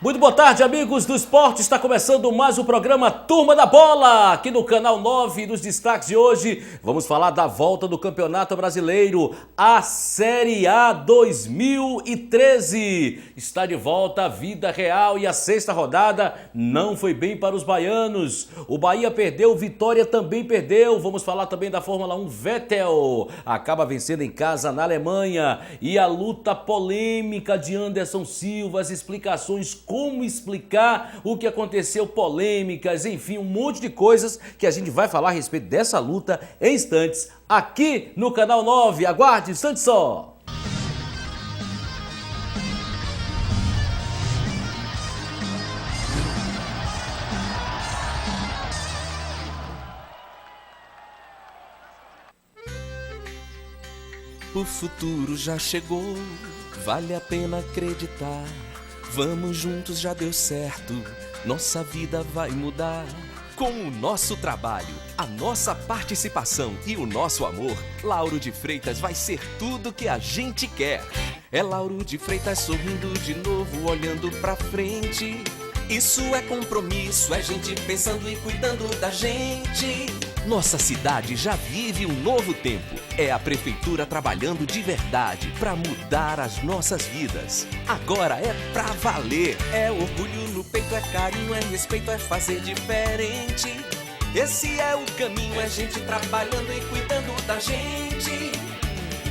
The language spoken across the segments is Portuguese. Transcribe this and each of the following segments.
Muito boa tarde, amigos do esporte. Está começando mais o programa Turma da Bola, aqui no Canal 9. Dos destaques de hoje, vamos falar da volta do Campeonato Brasileiro, a Série A 2013. Está de volta a vida real e a sexta rodada não foi bem para os baianos. O Bahia perdeu, o Vitória também perdeu. Vamos falar também da Fórmula 1. Vettel acaba vencendo em casa na Alemanha. E a luta polêmica de Anderson Silva, as explicações, como explicar o que aconteceu, polêmicas, enfim, um monte de coisas que a gente vai falar a respeito dessa luta em instantes aqui no Canal 9. Aguarde, instante só! O futuro já chegou, vale a pena acreditar. Vamos juntos, já deu certo, nossa vida vai mudar. Com o nosso trabalho, a nossa participação e o nosso amor, Lauro de Freitas vai ser tudo que a gente quer. É Lauro de Freitas sorrindo de novo, olhando pra frente. Isso é compromisso, é gente pensando e cuidando da gente. Nossa cidade já vive um novo tempo. É a prefeitura trabalhando de verdade para mudar as nossas vidas. Agora é pra valer. É orgulho no peito, é carinho, é respeito, é fazer diferente. Esse é o caminho, é gente trabalhando e cuidando da gente.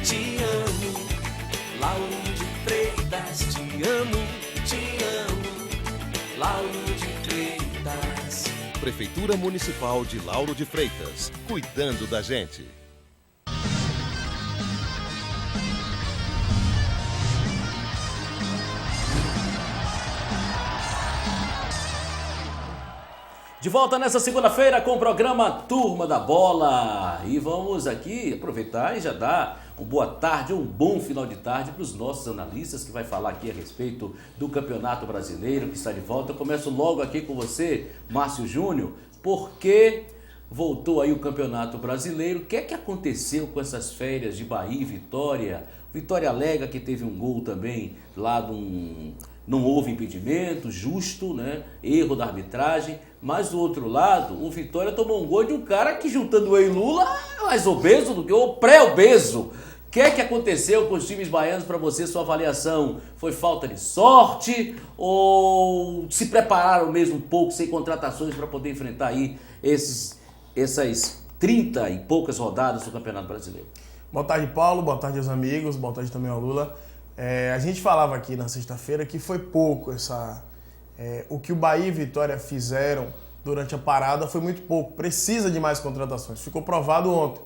Te amo, Lauro de Freitas, te amo, Lauro de Freitas. Prefeitura Municipal de Lauro de Freitas, cuidando da gente. De volta nessa segunda-feira com o programa Turma da Bola. E vamos aqui aproveitar e já dar uma boa tarde, um bom final de tarde para os nossos analistas que vai falar aqui a respeito do Campeonato Brasileiro que está de volta. Eu começo logo aqui com você, Márcio Júnior, porque voltou aí o Campeonato Brasileiro. O que é que aconteceu com essas férias de Bahia e Vitória? Vitória alega que teve um gol também lá não houve impedimento, justo, né? Erro da arbitragem. Mas do outro lado, o Vitória tomou um gol de um cara que, juntando o Lula, é mais obeso do que o pré-obeso. O que é que aconteceu com os times baianos para você, sua avaliação? Foi falta de sorte ou se prepararam mesmo um pouco, sem contratações, para poder enfrentar aí essas 30 e poucas rodadas do Campeonato Brasileiro? Boa tarde, Paulo. Boa tarde aos amigos. Boa tarde também ao Lula. A gente falava aqui na sexta-feira que foi pouco o que o Bahia e Vitória fizeram durante a parada foi muito pouco. Precisa de mais contratações. Ficou provado ontem.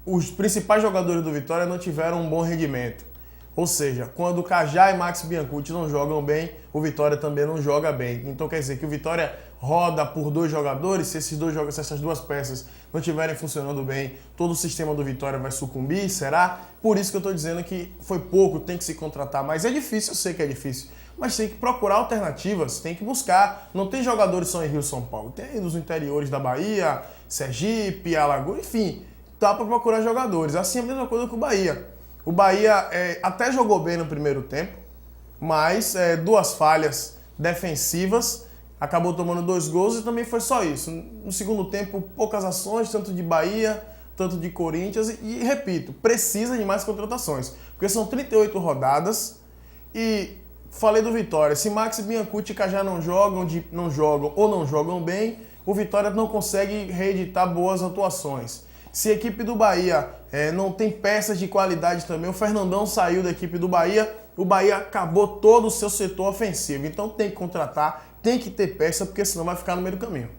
Os principais jogadores do Vitória não tiveram um bom rendimento. Ou seja, quando o Cajá e Max Biancucci não jogam bem, o Vitória também não joga bem. Então quer dizer que o Vitória roda por dois jogadores, se essas duas peças não estiverem funcionando bem, todo o sistema do Vitória vai sucumbir, será? Por isso que eu estou dizendo que foi pouco, tem que se contratar. Mas é difícil, eu sei que é difícil. Mas tem que procurar alternativas, tem que buscar. Não tem jogadores só em Rio, São Paulo. Tem nos interiores da Bahia, Sergipe, Alagoas, enfim. Dá para procurar jogadores. Assim é a mesma coisa que o Bahia. O Bahia até jogou bem no primeiro tempo, mas duas falhas defensivas, acabou tomando 2 gols e também foi só isso. No segundo tempo, poucas ações, tanto de Bahia, tanto de Corinthians. E repito, precisa de mais contratações, porque são 38 rodadas e falei do Vitória. Se Max Biancucci e Cajá não jogam ou não jogam bem, o Vitória não consegue reeditar boas atuações. Se a equipe do Bahia não tem peças de qualidade também, o Fernandão saiu da equipe do Bahia, o Bahia acabou todo o seu setor ofensivo. Então tem que contratar, tem que ter peça, porque senão vai ficar no meio do caminho.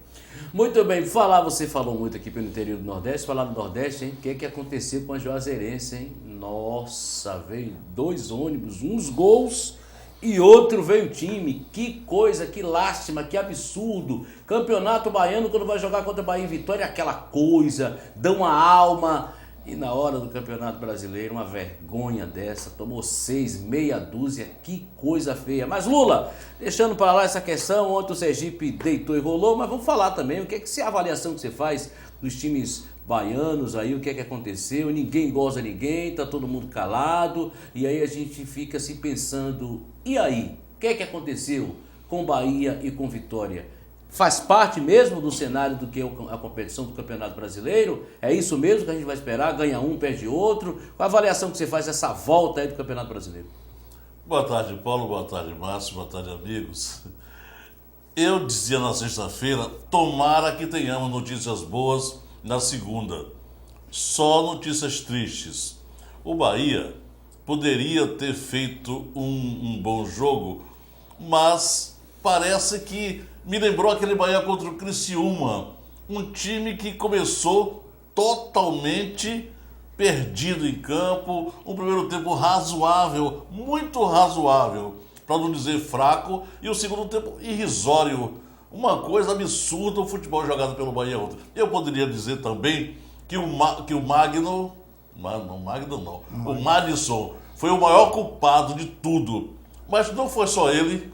Muito bem, você falou muito aqui pelo interior do Nordeste, falar do Nordeste, hein? O que é que aconteceu com a Juazeirense, hein? Nossa, veio 2 ônibus, uns gols e outro veio time. Que coisa, que lástima, que absurdo. Campeonato baiano, quando vai jogar contra o Bahia em Vitória, é aquela coisa, dão a alma. E na hora do Campeonato Brasileiro, uma vergonha dessa, tomou 6, meia dúzia, que coisa feia. Mas Lula, deixando para lá essa questão, ontem o Sergipe deitou e rolou, mas vamos falar também, o que é que a avaliação que você faz dos times baianos aí, o que é que aconteceu? Ninguém goza ninguém, tá todo mundo calado, e aí a gente fica se pensando, e aí? O que é que aconteceu com Bahia e com Vitória? Faz parte mesmo do cenário do que a competição do Campeonato Brasileiro? É isso mesmo que a gente vai esperar? Ganha um, perde outro? Qual a avaliação que você faz dessa volta aí do Campeonato Brasileiro? Boa tarde, Paulo. Boa tarde, Márcio. Boa tarde, amigos. Eu dizia na sexta-feira, tomara que tenhamos notícias boas na segunda. Só notícias tristes. O Bahia poderia ter feito um bom jogo, mas parece que me lembrou aquele Bahia contra o Criciúma. Um time que começou totalmente perdido em campo, um primeiro tempo razoável, muito razoável, para não dizer fraco, e o segundo tempo irrisório. Uma coisa absurda o futebol jogado pelo Bahia ontem. Eu poderia dizer também que o Maddison foi o maior culpado de tudo. Mas não foi só ele.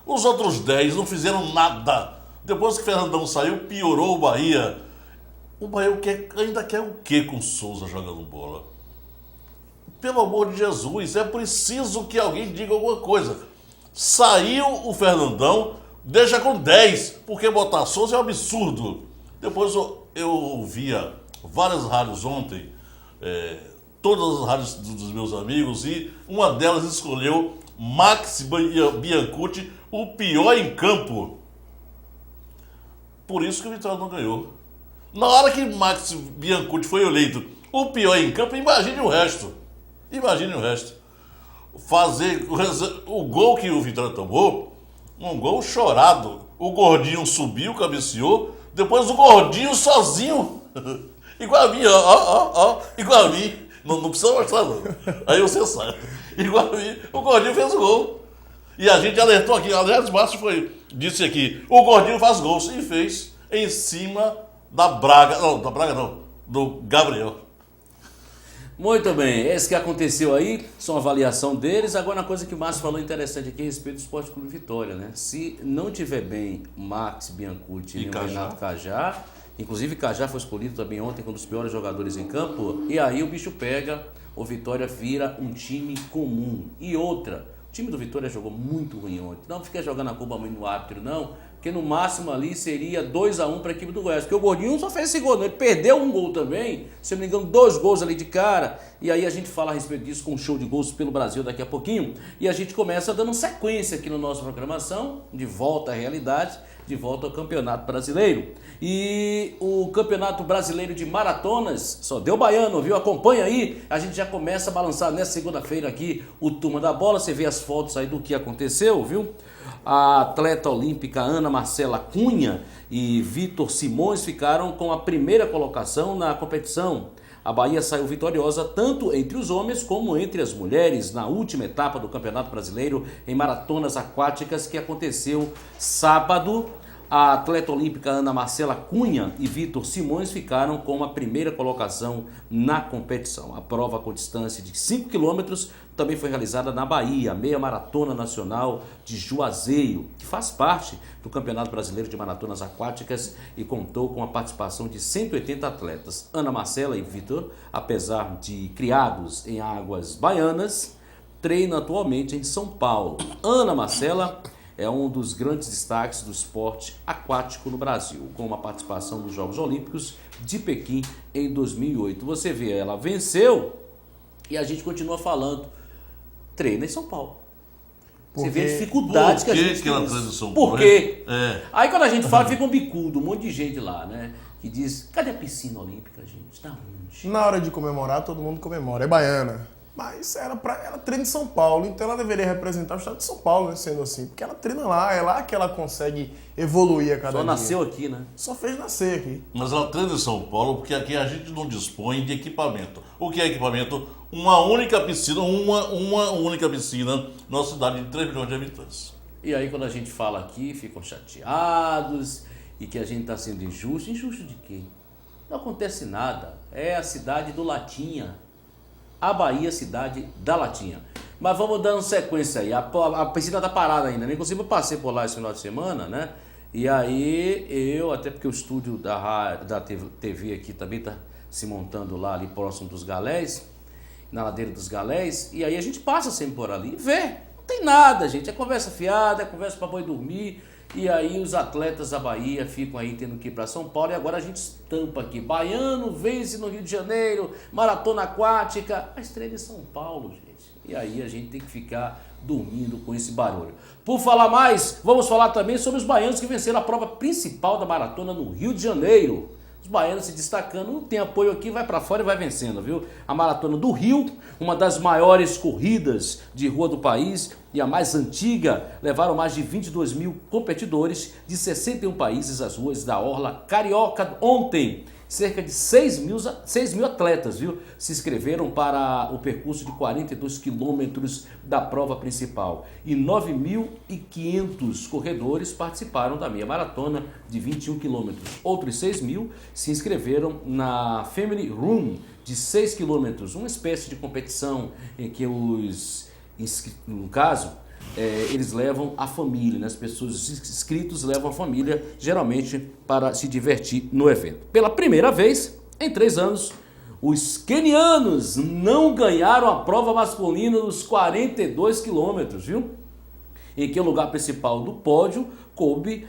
Os outros 10 não fizeram nada. Depois que Fernandão saiu, piorou o Bahia. O Bahia ainda quer o quê com Souza jogando bola? Pelo amor de Jesus, é preciso que alguém diga alguma coisa. Saiu o Fernandão, deixa com 10, porque botar Souza é um absurdo. Depois eu ouvia várias rádios ontem, todas as rádios dos meus amigos, e uma delas escolheu Max Biancucci, o pior em campo. Por isso que o Vitória não ganhou. Na hora que Max Biancucci foi eleito o pior em campo, imagine o resto. Imagine o resto. Fazer o gol que o Vitória tomou, um gol chorado. O Gordinho subiu, cabeceou, depois o Gordinho sozinho, igual a mim, igual a mim. Não precisa mostrar não. Aí você sabe. Igual a mim, o Gordinho fez o gol. E a gente alertou aqui, aliás, o Márcio disse aqui, o Gordinho faz gols, e fez em cima do Gabriel. Muito bem, esse que aconteceu aí, são a avaliação deles. Agora, uma coisa que o Márcio falou interessante aqui a respeito do Esporte Clube Vitória, né? Se não tiver bem Max Biancucci e o Renato Cajá, inclusive Cajá foi escolhido também ontem como um dos piores jogadores em campo, e aí o bicho pega, o Vitória vira um time comum. E outra, o time do Vitória jogou muito ruim ontem. Não fica jogando a culpa muito no árbitro, não. Porque no máximo ali seria 2-1 para a equipe do Goiás. Porque o Gordinho só fez esse gol, não. Ele perdeu um gol também, se eu não me engano, 2 gols ali de cara. E aí a gente fala a respeito disso com um show de gols pelo Brasil daqui a pouquinho. E a gente começa dando sequência aqui na nossa programação, de volta à realidade, de volta ao Campeonato Brasileiro. E o Campeonato Brasileiro de Maratonas, só deu baiano, viu? Acompanha aí, a gente já começa a balançar nessa segunda-feira aqui o Turma da Bola. Você vê as fotos aí do que aconteceu, viu? A atleta olímpica Ana Marcela Cunha e Vitor Simões ficaram com a primeira colocação na competição. A Bahia saiu vitoriosa tanto entre os homens como entre as mulheres na última etapa do Campeonato Brasileiro em maratonas aquáticas que aconteceu sábado. A atleta olímpica Ana Marcela Cunha e Vitor Simões ficaram com a primeira colocação na competição. A prova com distância de 5 km também foi realizada na Bahia, a meia maratona nacional de Juazeiro, que faz parte do Campeonato Brasileiro de Maratonas Aquáticas e contou com a participação de 180 atletas. Ana Marcela e Vitor, apesar de criados em águas baianas, treinam atualmente em São Paulo. Ana Marcela é um dos grandes destaques do esporte aquático no Brasil, com uma participação nos Jogos Olímpicos de Pequim em 2008. Você vê, ela venceu e a gente continua falando, treina em São Paulo. Você vê a dificuldade que a gente que ela tem. treina em São Paulo? Por quê? É. Aí quando a gente fala, fica um bicudo, um monte de gente lá, né? Que diz, cadê a piscina olímpica, gente? Da onde? Na hora de comemorar, todo mundo comemora. É baiana. Mas ela treina em São Paulo, então ela deveria representar o estado de São Paulo, né, sendo assim. Porque ela treina lá, é lá que ela consegue evoluir a cada dia. Só nasceu aqui, né? Só fez nascer aqui. Mas ela treina em São Paulo porque aqui a gente não dispõe de equipamento. O que é equipamento? Uma única piscina, uma única piscina numa cidade de 3 milhões de habitantes. E aí quando a gente fala aqui, ficam chateados e que a gente está sendo injusto. Injusto de quê? Não acontece nada. É a cidade do Latinha. A Bahia, cidade da Latinha. Mas vamos dando sequência aí. A piscina tá parada ainda, né? Inclusive eu passei por lá esse final de semana, né? E aí até porque o estúdio da TV aqui também tá se montando lá ali próximo dos Galés, na ladeira dos Galés, e aí a gente passa sempre por ali e vê. tem nada, gente. É conversa fiada, é conversa para boi dormir. E aí os atletas da Bahia ficam aí tendo que ir para São Paulo. E agora a gente estampa aqui. Baiano vence no Rio de Janeiro, maratona aquática. Mas treina em São Paulo, gente. E aí a gente tem que ficar dormindo com esse barulho. Por falar mais, vamos falar também sobre os baianos que venceram a prova principal da maratona no Rio de Janeiro. Os baianos se destacando, não tem apoio aqui, vai para fora e vai vencendo, viu? A Maratona do Rio, uma das maiores corridas de rua do país e a mais antiga, levaram mais de 22 mil competidores de 61 países às ruas da Orla Carioca ontem. Cerca de 6 mil atletas, viu, se inscreveram para o percurso de 42 quilômetros da prova principal. E 9.500 corredores participaram da meia maratona de 21 quilômetros. Outros 6 mil se inscreveram na Family Room de 6 quilômetros, uma espécie de competição em que os inscritos, no caso, eles levam a família, né? As pessoas inscritos levam a família, geralmente para se divertir no evento. Pela primeira vez em 3 anos, os quenianos não ganharam a prova masculina dos 42 quilômetros, viu? Em que o lugar principal do pódio coube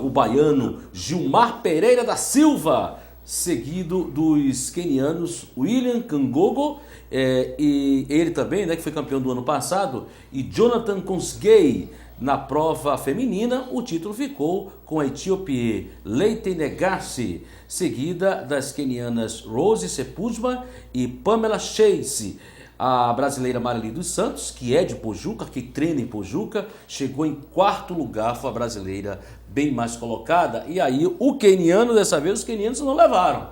o baiano Gilmar Pereira da Silva, seguido dos quenianos William Kangogo, e ele também, né, que foi campeão do ano passado, e Jonathan Kosgei. Na prova feminina, o título ficou com a etíope Leite Negasi, seguida das quenianas Rose Sepulveda e Pamela Chase. A brasileira Marili dos Santos, que é de Pojuca, que treina em Pojuca, chegou em 4º lugar, foi a brasileira bem mais colocada. E aí o queniano, dessa vez, os quenianos não levaram,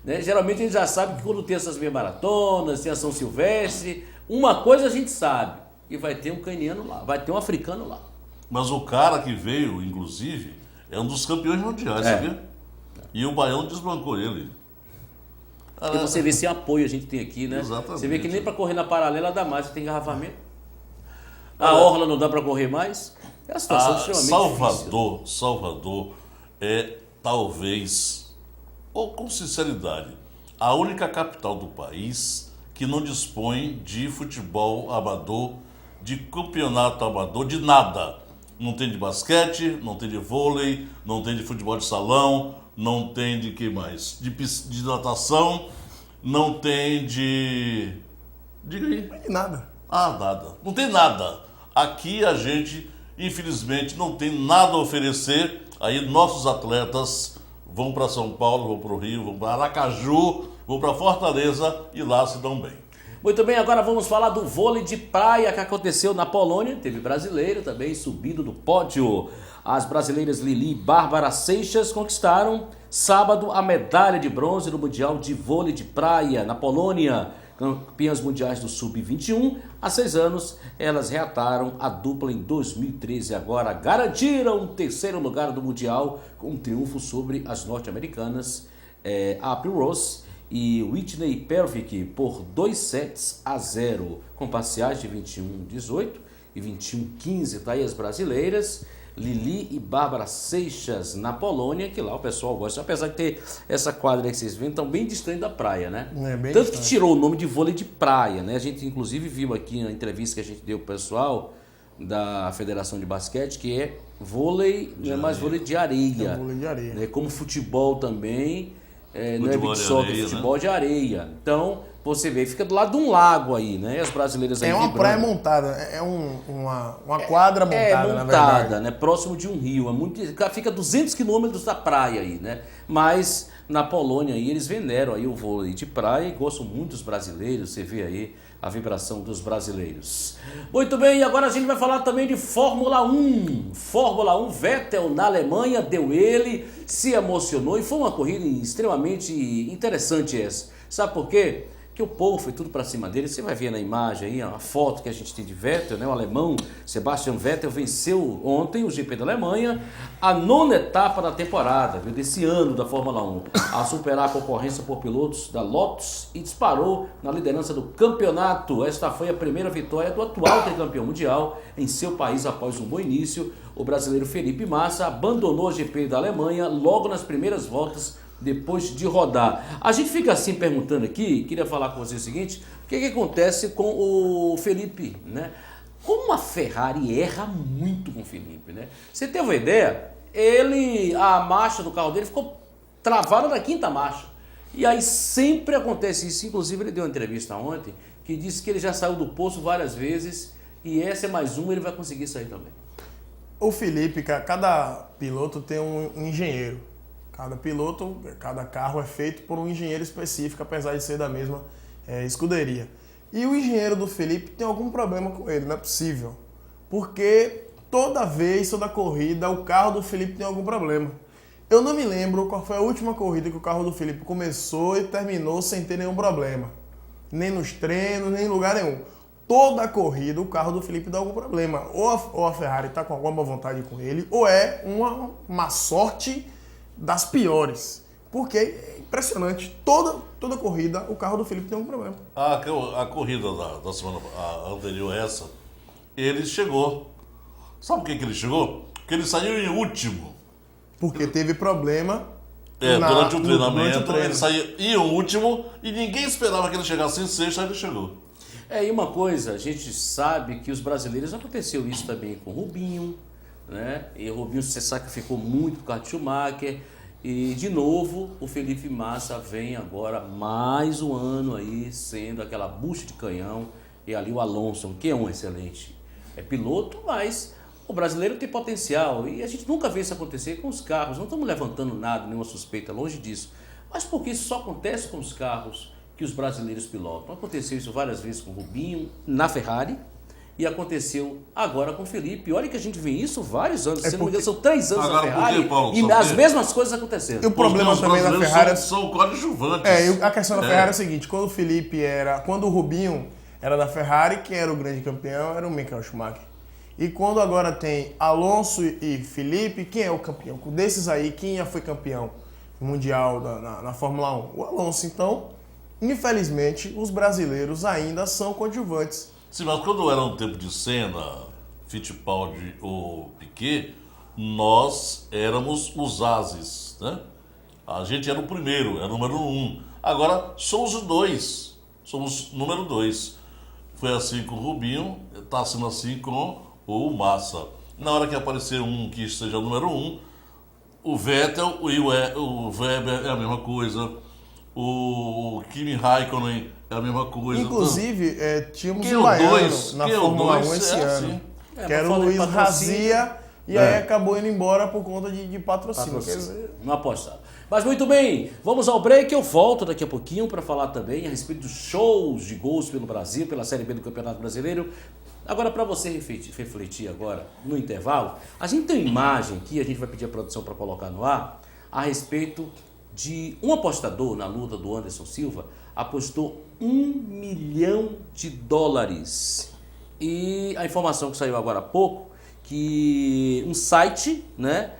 né? Geralmente a gente já sabe que quando tem essas meia maratonas, tem a São Silvestre, uma coisa a gente sabe, e vai ter um queniano lá, vai ter um africano lá. Mas o cara que veio, inclusive, é um dos campeões mundiais, sabia? E o baiano desbancou ele. Porque você vê se apoio a gente tem aqui, né? Exatamente. Você vê que nem para correr na paralela dá mais, você tem engarrafamento. A orla não dá para correr mais. É uma situação extremamente difícil. Salvador é talvez, ou com sinceridade, a única capital do país que não dispõe de futebol amador, de campeonato amador, de nada. Não tem de basquete, não tem de vôlei, não tem de futebol de salão, não tem de que mais? De natação, não tem de... Diga aí. Não tem nada. Nada. Não tem nada. Aqui a gente, infelizmente, não tem nada a oferecer. Aí nossos atletas vão para São Paulo, vão para o Rio, vão para Aracaju, vão para Fortaleza e lá se dão bem. Muito bem, agora vamos falar do vôlei de praia que aconteceu na Polônia. Teve brasileiro também subindo do pódio. As brasileiras Lili e Bárbara Seixas conquistaram sábado a medalha de bronze no Mundial de Vôlei de Praia na Polônia. Campeãs mundiais do Sub-21, há 6 anos, elas reataram a dupla em 2013 e agora garantiram o 3º lugar do Mundial com um triunfo sobre as norte-americanas April Rose e Whitney Pervik por 2-0, com parciais de 21-18 e 21-15. Tá aí as brasileiras Lili e Bárbara Seixas na Polônia, que lá o pessoal gosta, apesar de ter essa quadra que vocês veem, tão bem distante da praia, né? Bem Tanto distante. que tirou o nome de vôlei de praia, né? A gente inclusive viu aqui na entrevista que a gente deu pro pessoal da Federação de Basquete, que é vôlei, não é mais vôlei de areia. É vôlei de areia. Né? Como futebol também, não é Futebol beach de soccer, areia, futebol de areia. Então, você vê, fica do lado de um lago aí, né? E as brasileiras aí É uma vibrando. praia montada, é uma quadra montada, na montada, verdade. né? Próximo de um rio. Fica 200 quilômetros da praia aí, né? Mas na Polônia aí eles veneram aí o vôlei de praia e gostam muito dos brasileiros. Você vê aí a vibração dos brasileiros. Muito bem, e agora a gente vai falar também de Fórmula 1. Fórmula 1, Vettel na Alemanha, deu ele, se emocionou e foi uma corrida extremamente interessante essa. Sabe por quê? Que o povo foi tudo para cima dele. Você vai ver na imagem aí a foto que a gente tem de Vettel, né? O alemão Sebastian Vettel venceu ontem o GP da Alemanha, a 9ª etapa da temporada, viu, desse ano da Fórmula 1, a superar a concorrência por pilotos da Lotus e disparou na liderança do campeonato. Esta foi a primeira vitória do atual tricampeão mundial em seu país após um bom início. O brasileiro Felipe Massa abandonou o GP da Alemanha logo nas primeiras voltas depois de rodar. A gente fica assim perguntando aqui, queria falar com você o seguinte, o que acontece com o Felipe, né? como a Ferrari erra muito com o Felipe, né? Você teve uma ideia? A marcha do carro dele ficou travada na quinta marcha. E aí sempre acontece isso. Inclusive ele deu uma entrevista ontem que disse que ele já saiu do poço várias vezes e essa é mais uma, ele vai conseguir sair também. O Felipe, cada piloto tem um engenheiro. Cada piloto, cada carro é feito por um engenheiro específico, apesar de ser da mesma escuderia. E o engenheiro do Felipe tem algum problema com ele, não é possível. Porque toda corrida, o carro do Felipe tem algum problema. Eu não me lembro qual foi a última corrida que o carro do Felipe começou e terminou sem ter nenhum problema. Nem nos treinos, nem em lugar nenhum. Toda corrida o carro do Felipe dá algum problema. Ou a Ferrari está com alguma vontade com ele, ou é uma sorte das piores. Porque é impressionante. Toda corrida o carro do Felipe tem algum problema. A corrida da semana anterior a essa, ele chegou. Sabe por que ele chegou? Porque ele saiu em último. Porque teve problema durante o treinamento. Ele saiu em último e ninguém esperava que ele chegasse em sexto, aí ele chegou. E uma coisa, a gente sabe que os brasileiros, aconteceu isso também com o Rubinho, né? E o Rubinho se sacrificou muito por causa de Schumacher. E, de novo, o Felipe Massa vem agora mais um ano aí, sendo aquela bucha de canhão. E ali o Alonso, que é um excelente piloto, mas o brasileiro tem potencial. E a gente nunca vê isso acontecer com os carros. Não estamos levantando nada, nenhuma suspeita, longe disso. Mas porque isso só acontece com os carros que os brasileiros pilotam. Aconteceu isso várias vezes com o Rubinho, na Ferrari. E aconteceu agora com o Felipe. Olha que a gente vê isso vários anos. Se não me engano, são 3 anos na Ferrari e as mesmas coisas acontecendo. E o problema também da Ferrari são coadjuvantes. A questão da Ferrari é a seguinte: quando o Rubinho era da Ferrari, quem era o grande campeão era o Michael Schumacher. E quando agora tem Alonso e Felipe, quem é o campeão? Desses aí, quem já foi campeão mundial na Fórmula 1? O Alonso. Então, infelizmente, os brasileiros ainda são coadjuvantes. Sim, mas quando era um tempo de Senna, Fittipaldi ou Piquet, nós éramos os ases, né? A gente era o primeiro, era o número 1. Agora somos os 2, somos número 2. Foi assim com o Rubinho, está sendo assim com o Massa. Na hora que aparecer um que seja o número 1, o Vettel e o Weber é a mesma coisa, o Kimi Raikkonen é a mesma coisa. Inclusive, tínhamos um baiano na Fórmula 1 esse ano, assim. que era o Luiz Razia, e aí acabou indo embora por conta de patrocínio. Quer dizer, não apostaram. Mas muito bem, vamos ao break. Eu volto daqui a pouquinho para falar também a respeito dos shows de gols pelo Brasil, pela Série B do Campeonato Brasileiro. Agora, para você refletir agora no intervalo, a gente tem uma imagem que a gente vai pedir a produção para colocar no ar a respeito de um apostador na luta do Anderson Silva, apostou $1 milhão. E a informação que saiu agora há pouco, que um site, né,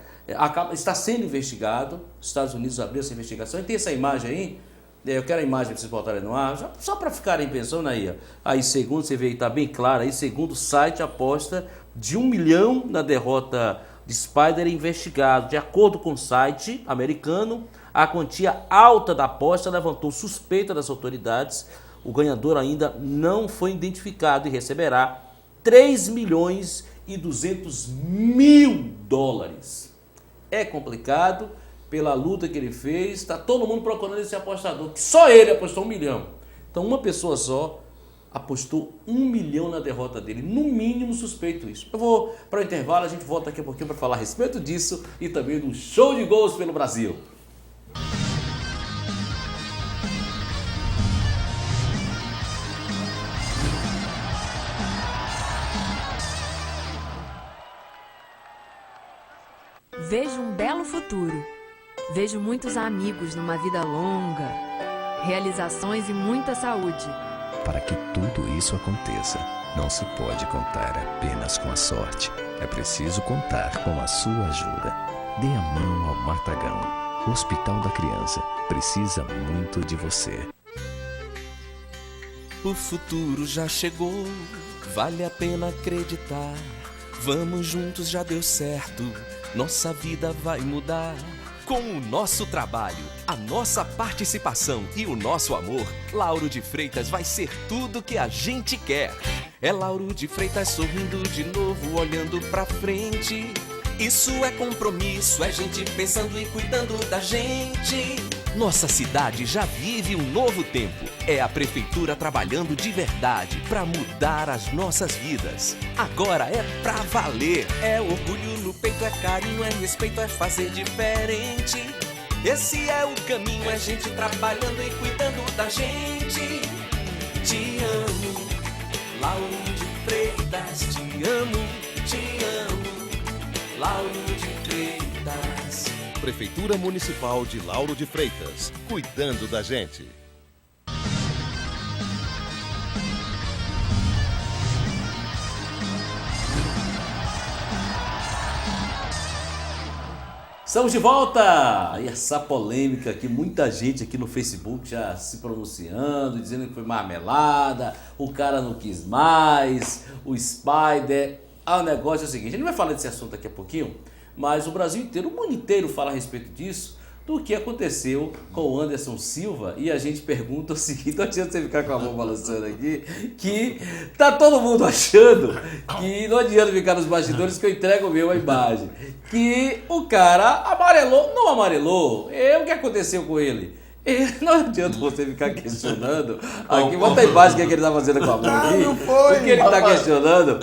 está sendo investigado, os Estados Unidos abriu essa investigação, e tem essa imagem aí, eu quero a imagem para vocês botarem no ar, só para ficarem pensando aí segundo, você vê aí, está bem claro, aí segundo o site aposta de $1 milhão na derrota de Spider investigado. De acordo com o site americano, a quantia alta da aposta levantou suspeita das autoridades. O ganhador ainda não foi identificado e receberá $3.200.000. É complicado pela luta que ele fez, está todo mundo procurando esse apostador, que só ele apostou $1 milhão. Então uma pessoa só apostou $1 milhão na derrota dele, no mínimo suspeito isso. Eu vou para o intervalo, a gente volta daqui a pouquinho para falar a respeito disso e também do show de gols pelo Brasil. Vejo um belo futuro. Vejo muitos amigos numa vida longa, realizações e muita saúde. Para que tudo isso aconteça, não se pode contar apenas com a sorte. É preciso contar com a sua ajuda. Dê a mão ao Matagão. O Hospital da Criança precisa muito de você. O futuro já chegou, vale a pena acreditar. Vamos juntos, já deu certo, nossa vida vai mudar. Com o nosso trabalho, a nossa participação e o nosso amor, Lauro de Freitas vai ser tudo que a gente quer. É Lauro de Freitas sorrindo de novo, olhando pra frente. Isso é compromisso, é gente pensando e cuidando da gente. Nossa cidade já vive um novo tempo. É a prefeitura trabalhando de verdade pra mudar as nossas vidas. Agora é pra valer. É orgulho no peito, é carinho, é respeito, é fazer diferente. Esse é o caminho, é gente trabalhando e cuidando da gente. Te amo, Lauro de Freitas, te amo, te amo, Lauro de Freitas. Prefeitura Municipal de Lauro de Freitas, cuidando da gente. Estamos de volta! E essa polêmica que muita gente aqui no Facebook já se pronunciando, dizendo que foi marmelada, o cara não quis mais, o Spider. O negócio é o seguinte, a gente vai falar desse assunto daqui a pouquinho, mas o Brasil inteiro, o mundo inteiro fala a respeito disso, do que aconteceu com o Anderson Silva, e a gente pergunta o seguinte, não adianta você ficar com a mão balançando aqui, que tá todo mundo achando que não adianta ficar nos bastidores que eu entrego a imagem, que o cara amarelou, não amarelou, o que aconteceu com ele? Não adianta você ficar questionando. Aqui, bota a imagem que ele está fazendo com a mão aqui. Não foi. O que ele está questionando.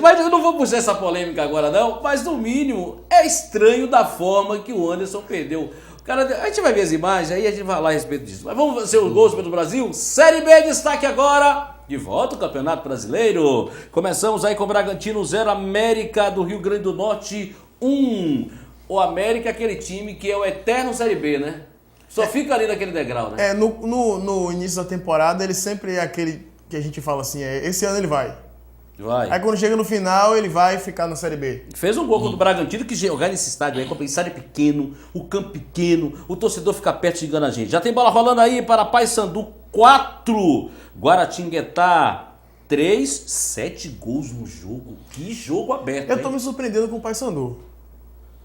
Mas eu não vou puxar essa polêmica agora, não. Mas, no mínimo, é estranho da forma que o Anderson perdeu. Cara, a gente vai ver as imagens, aí a gente vai falar a respeito disso. Mas vamos ver os gols pelo Brasil. Série B, destaque agora. De volta o Campeonato Brasileiro. Começamos aí com o Bragantino 0, América do Rio Grande do Norte 1. O América é aquele time que é o eterno Série B, né? Só fica ali naquele degrau, né? No início da temporada, ele sempre é aquele que a gente fala assim, esse ano ele vai. Vai. Aí quando chega no final, ele vai ficar na Série B. Fez um gol contra o Bragantino, que jogar nesse estádio aí, com estádio pequeno, o campo pequeno, o torcedor fica perto e engana a gente. Já tem bola rolando aí para Paysandu 4, Guaratinguetá 3, 7 gols no jogo. Que jogo aberto, Eu tô hein? me surpreendendo com o Paysandu.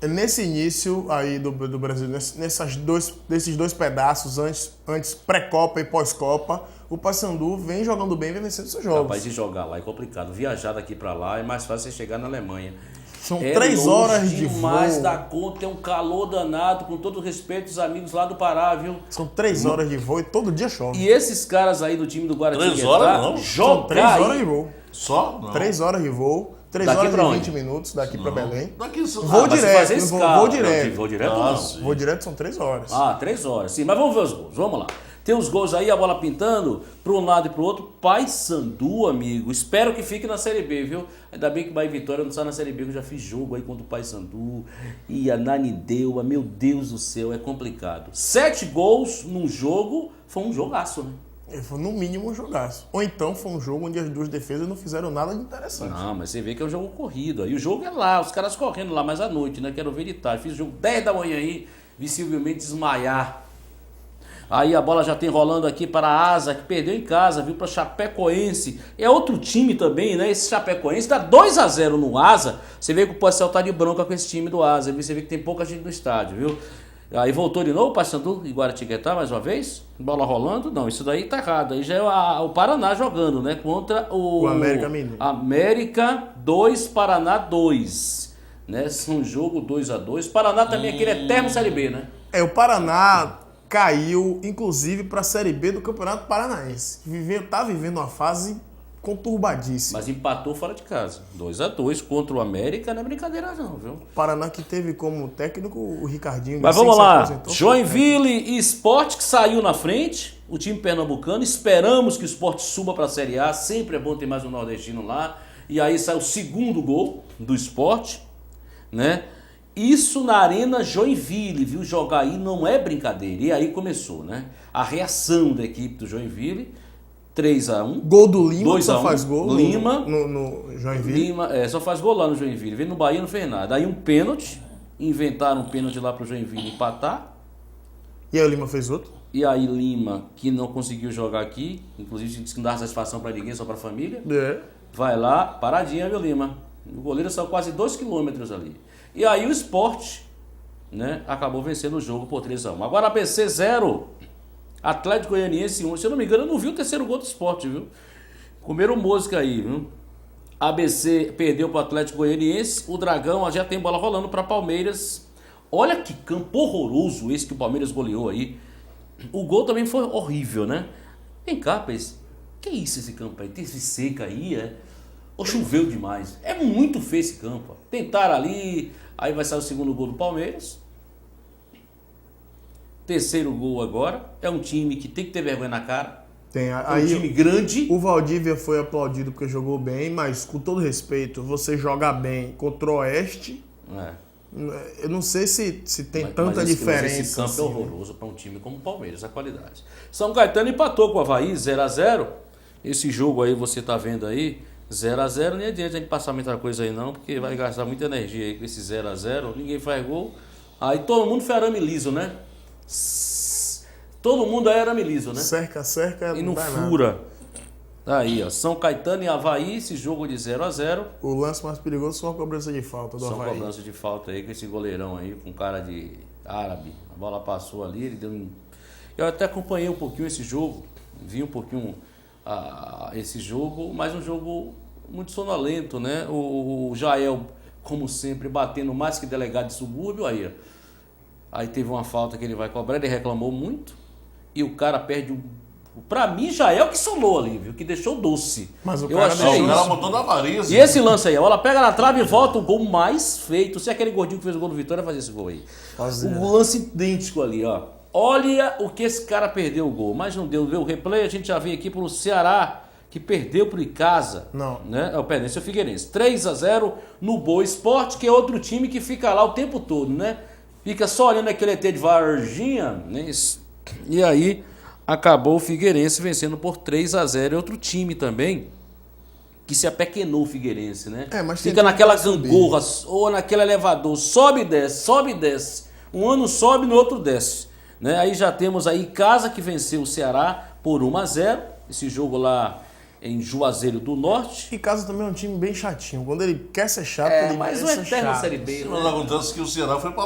Nesse início aí do Brasil, desses dois pedaços, antes pré-Copa e pós-Copa, o Paysandu vem jogando bem, vem vencendo seus jogos. Capaz de jogar lá é complicado. Viajar daqui pra lá é mais fácil você chegar na Alemanha. São 3 horas de voo. Mais da conta, é um calor danado, com todo respeito dos amigos lá do Pará, viu? São 3 horas de voo e todo dia chove. E esses caras aí do time do Guaratinguetá... 3 horas não. São 3 horas de voo. Só? Não. 3 horas de voo. 3 Daqui horas pra e onde? 20 minutos daqui pra Belém. Daqui Voo mas se direto, fazer escala. voo direto. Não, voo direto Ah, não. sim. Voo direto são 3 horas. 3 horas, sim. Mas vamos ver os gols, vamos lá. Tem os gols aí, a bola pintando para um lado e para o outro. Paysandu, amigo. Espero que fique na Série B, viu? Ainda bem que o Bahia e Vitória não está na Série B, que eu já fiz jogo aí contra o Paysandu. E a Nanindeua, meu Deus do céu, é complicado. 7 gols num jogo, foi um jogaço, né? Foi no mínimo um jogaço. Ou então foi um jogo onde as duas defesas não fizeram nada de interessante. Não, mas você vê que é um jogo corrido. Aí o jogo é lá, os caras correndo lá, mas à noite, né? Quero ver de tarde. Fiz o jogo 10 da manhã aí, visivelmente desmaiar. Aí a bola já tem rolando aqui para a Asa, que perdeu em casa, viu? Para Chapecoense. É outro time também, né? Esse Chapecoense dá 2-0 no Asa. Você vê que o Pacel tá de bronca com esse time do Asa. Você vê que tem pouca gente no estádio, viu? Aí voltou de novo o Paysandu e Guaratinguetá mais uma vez. Bola rolando. Não, isso daí tá errado. Aí já é o Paraná jogando, né? Contra o América Mineiro. América 2, Paraná 2. Né? Um jogo 2-2. Paraná também é aquele eterno Série B, né? O Paraná caiu, inclusive, para a Série B do Campeonato Paranaense. Tá vivendo uma fase conturbadíssima. Mas empatou fora de casa. 2-2 contra o América, não é brincadeira não, viu? Paraná que teve como técnico o Ricardinho. Mas vamos lá. Joinville e Sport que saiu na frente. O time pernambucano. Esperamos que o Sport suba para a Série A. Sempre é bom ter mais um nordestino lá. E aí sai o segundo gol do Sport, né? Isso na Arena Joinville, viu? Jogar aí não é brincadeira. E aí começou, né? A reação da equipe do Joinville. 3-1. Gol do Lima, 2-1. só faz gol Lima, no Joinville. Lima, só faz gol lá no Joinville. Veio no Bahia, não fez nada. Aí um pênalti. Inventaram um pênalti lá pro Joinville empatar. E aí o Lima fez outro. E aí Lima, que não conseguiu jogar aqui, inclusive disse que não dá satisfação pra ninguém, só pra família. Vai lá, paradinha, viu, Lima? O goleiro saiu quase 2 km ali. E aí o Sport né, acabou vencendo o jogo por 3-1. Agora ABC 0, Atlético Goianiense 1. Se eu não me engano, eu não vi o terceiro gol do Sport, viu? Comeram mosca aí, viu? ABC perdeu para o Atlético Goianiense. O Dragão já tem bola rolando para Palmeiras. Olha que campo horroroso esse que o Palmeiras goleou aí. O gol também foi horrível, né? Vem cá, rapaz. Que isso esse campo aí? Teve seca aí, é? Ou choveu demais? É muito feio esse campo. Ó. Tentaram ali, aí vai sair o segundo gol do Palmeiras. Terceiro gol agora. É um time que tem que ter vergonha na cara. Tem, É um time grande. O Valdívia foi aplaudido porque jogou bem, mas com todo respeito, você joga bem contra o Oeste. Eu não sei se tem tanta diferença. Esse campo assim, é horroroso para um time como o Palmeiras, a qualidade. São Caetano empatou com o Avaí, 0-0. Esse jogo aí você tá vendo aí, 0-0. Nem adianta a gente passar muita coisa aí não, porque vai gastar muita energia aí com esse 0-0. Ninguém faz gol. Aí todo mundo foi arame liso, né? Todo mundo é arame liso, né? Cerca, e não dá fura. nada. Tá aí, ó. São Caetano e Avaí, esse jogo de 0-0. O lance mais perigoso foi uma cobrança de falta do São Avaí. cobrança de falta aí com esse goleirão aí, com cara de árabe. A bola passou ali, ele deu um... Eu até acompanhei um pouquinho esse jogo, vi um pouquinho esse jogo, mas um jogo muito sonolento, né? O Jael, como sempre, batendo mais que delegado de subúrbio, aí, ó. Aí teve uma falta que ele vai cobrar, ele reclamou muito, e o cara perde um... Pra mim, Jael que solou ali, viu? Que deixou doce. Mas o Eu cara achei Não, o cara isso. botou na Marisa. E esse lance aí, a bola pega na trave e volta, o gol mais feito. Se aquele gordinho que fez o gol do Vitória fazia esse gol aí. O lance idêntico ali, ó. Olha o que esse cara perdeu o gol. Mas não deu, viu? O replay a gente já veio aqui pro Ceará, que perdeu pro Icasa. Não. Né? É o Pedrense e o Figueirense. 3-0 no Boa Esporte, que é outro time que fica lá o tempo todo, né? Fica só olhando aquele ET de Varginha, né? E aí acabou o Figueirense vencendo por 3-0. É outro time também que se apequenou o Figueirense, né? Mas fica naquela gangorra ou naquele elevador, sobe e desce, sobe e desce. Um ano sobe, no outro desce. Né? Aí já temos aí Icasa que venceu o Ceará por 1-0. Esse jogo lá em Juazeiro do Norte. Icasa também é um time bem chatinho. Quando ele quer ser chato, ele mas quer o ser eterno chato. Série B, Mas né? acontece que o Ceará foi para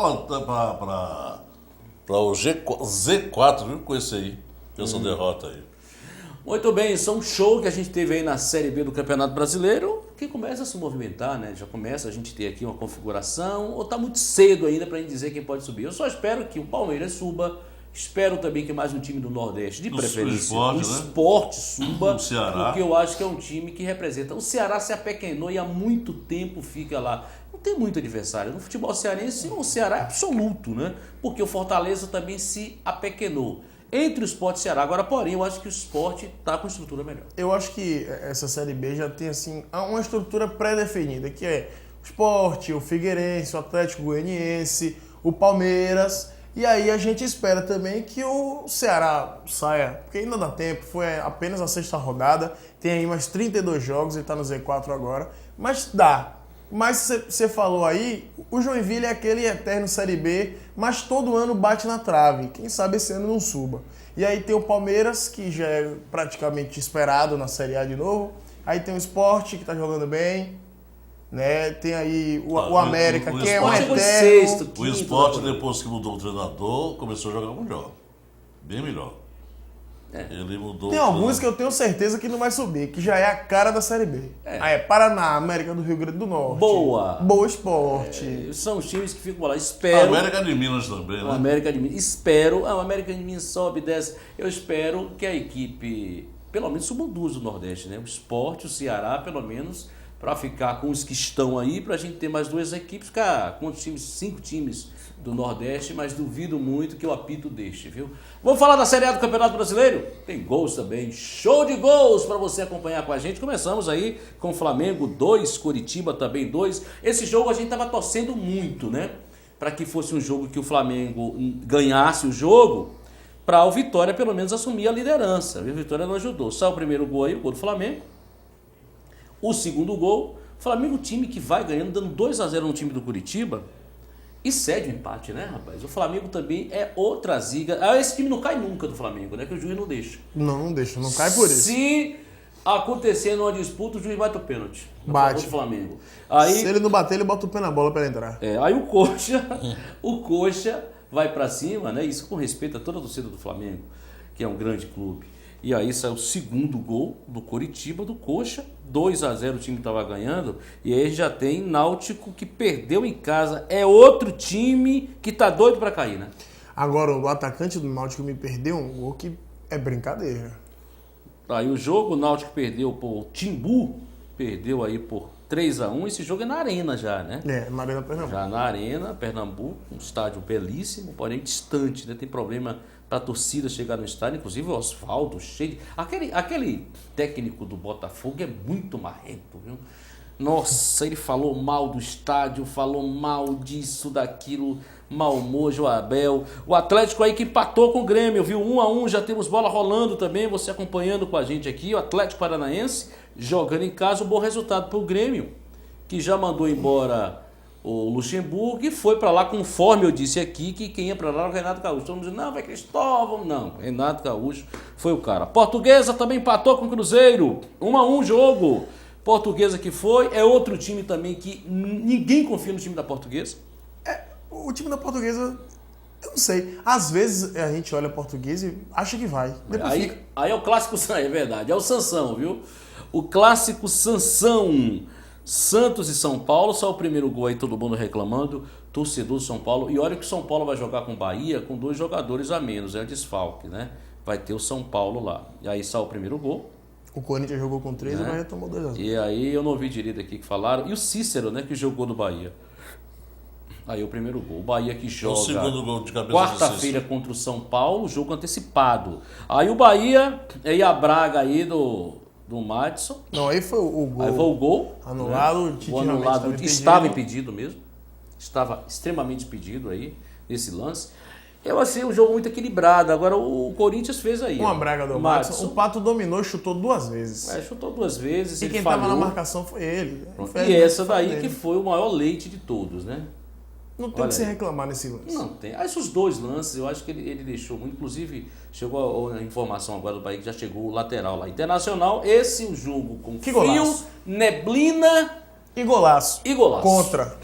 o Z4, viu? Com esse aí, com essa derrota aí. Muito bem, isso é um show que a gente teve aí na Série B do Campeonato Brasileiro, que começa a se movimentar, né? Já começa a gente ter aqui uma configuração, ou tá muito cedo ainda pra gente dizer quem pode subir. Eu só espero que o Palmeiras suba, espero também que mais um time do Nordeste, de preferência, o Sport suba, o Ceará. porque eu acho que é um time que representa. O Ceará se apequenou e há muito tempo fica lá. Não tem muito adversário. No futebol cearense, o Ceará é absoluto, né? Porque o Fortaleza também se apequenou. Entre o Sport e o Ceará. Agora, porém, eu acho que o Sport está com estrutura melhor. Eu acho que essa Série B já tem assim uma estrutura pré-definida, que é o Sport, o Figueirense, o Atlético Goianiense, o Palmeiras. E aí a gente espera também que o Ceará saia, porque ainda dá tempo, foi apenas a 6ª rodada, tem aí mais 32 jogos, ele está no Z4 agora, mas dá. Mas você falou aí, o Joinville é aquele eterno Série B, mas todo ano bate na trave. Quem sabe esse ano não suba. E aí tem o Palmeiras, que já é praticamente esperado na Série A de novo. Aí tem o Sport, que tá jogando bem. Né? Tem aí o América, que é um eterno. O Sport, depois que mudou o treinador, começou a jogar melhor. Bem melhor. Ele mudou. Tem alguns que eu tenho certeza que não vai subir, que já é a cara da Série B. Aí é Paraná, América do Rio Grande do Norte. Boa Esporte. São os times que ficam lá. Espero. A América de Minas também, né? O América de Minas. Espero. O América de Minas sobe e desce. Eu espero que a equipe, pelo menos, subam duas do Nordeste, né? O Sport, o Ceará, pelo menos, para ficar com os que estão aí, para a gente ter mais duas equipes, ficar com os times, 5 times do Nordeste, mas duvido muito que o apito deixe, viu? Vamos falar da Série A do Campeonato Brasileiro? Tem gols também, show de gols para você acompanhar com a gente. Começamos aí com Flamengo 2, Coritiba também 2. Esse jogo a gente estava torcendo muito, né? Para que fosse um jogo que o Flamengo ganhasse o jogo, para o Vitória pelo menos assumir a liderança. O Vitória não ajudou. Saiu o primeiro gol aí, o gol do Flamengo. O segundo gol, o Flamengo, time que vai ganhando, dando 2-0 no time do Coritiba. E cede o empate, né, rapaz? O Flamengo também é outra ziga. Esse time não cai nunca do Flamengo, né? Que o juiz não deixa. Não deixa, não cai por isso. Se acontecendo uma disputa, o juiz bate o pênalti. Bate. Do Flamengo. Aí, Se ele não bater, ele bota o pé na bola pra ele entrar. aí o Coxa vai pra cima, né? Isso com respeito a toda a torcida do Flamengo, que é um grande clube. E aí saiu o segundo gol do Coritiba, do Coxa, 2-0 o time estava ganhando, e aí já tem Náutico que perdeu em casa. É outro time que tá doido pra cair, né? Agora, o atacante do Náutico me perdeu um gol que é brincadeira. Aí o jogo, o Náutico perdeu por Timbu, perdeu aí por 3-1, esse jogo é na Arena já, né? É, na Arena Pernambuco. Já na Arena, Pernambuco, um estádio belíssimo, porém distante, né? Tem problema para a torcida chegar no estádio, inclusive o asfalto cheio de... Aquele técnico do Botafogo é muito marrento, viu? Nossa, ele falou mal do estádio, falou mal disso, daquilo, Malmojo, Abel. O Atlético aí que empatou com o Grêmio, viu? 1-1, já temos bola rolando também, você acompanhando com a gente aqui. O Atlético Paranaense jogando em casa, um bom resultado para o Grêmio, que já mandou embora o Luxemburgo e foi para lá, conforme eu disse aqui, que quem ia para lá era o Renato Gaúcho. Todo mundo dizendo, não, vai Cristóvão. Não, Renato Gaúcho foi o cara. Portuguesa também empatou com o Cruzeiro, 1-1 jogo. Portuguesa que foi, é outro time também que ninguém confia no time da Portuguesa. O time da Portuguesa, eu não sei. Às vezes a gente olha a Portuguesa e acha que vai. Depois fica. Aí é o clássico, é verdade, é o Sansão, viu? O clássico Sansão. Santos e São Paulo, só o primeiro gol aí, todo mundo reclamando, torcedor de São Paulo. E olha que o São Paulo vai jogar com o Bahia com 2 jogadores a menos, é o desfalque, né? Vai ter o São Paulo lá. E aí sai o primeiro gol. O Corinthians jogou com 3 e o Bahia tomou 2-0. E aí eu não ouvi direito aqui que falaram. E o Cícero, né, que jogou no Bahia. Aí o primeiro gol. O Bahia que joga O segundo gol de cabeça quarta-feira contra o São Paulo, jogo antecipado. Aí o Bahia e a Braga aí do Madison. Não, aí foi o gol. Aí foi o gol. Anulado, né? O anulado estava impedido mesmo. Estava extremamente impedido aí, nesse lance. Eu achei o jogo muito equilibrado. Agora o Corinthians fez aí. Uma Braga do Madison. O Pato dominou e chutou 2 vezes. Chutou 2 vezes. E quem estava na marcação foi ele. E essa daí que foi o maior leite de todos, né? Não tem o que se reclamar nesse lance. Não tem. Esses 2 lances, eu acho que ele deixou muito. Inclusive, chegou a informação agora do Bahia que já chegou o lateral lá. Internacional, esse o jogo com que frio, golaço. Neblina e golaço. Contra.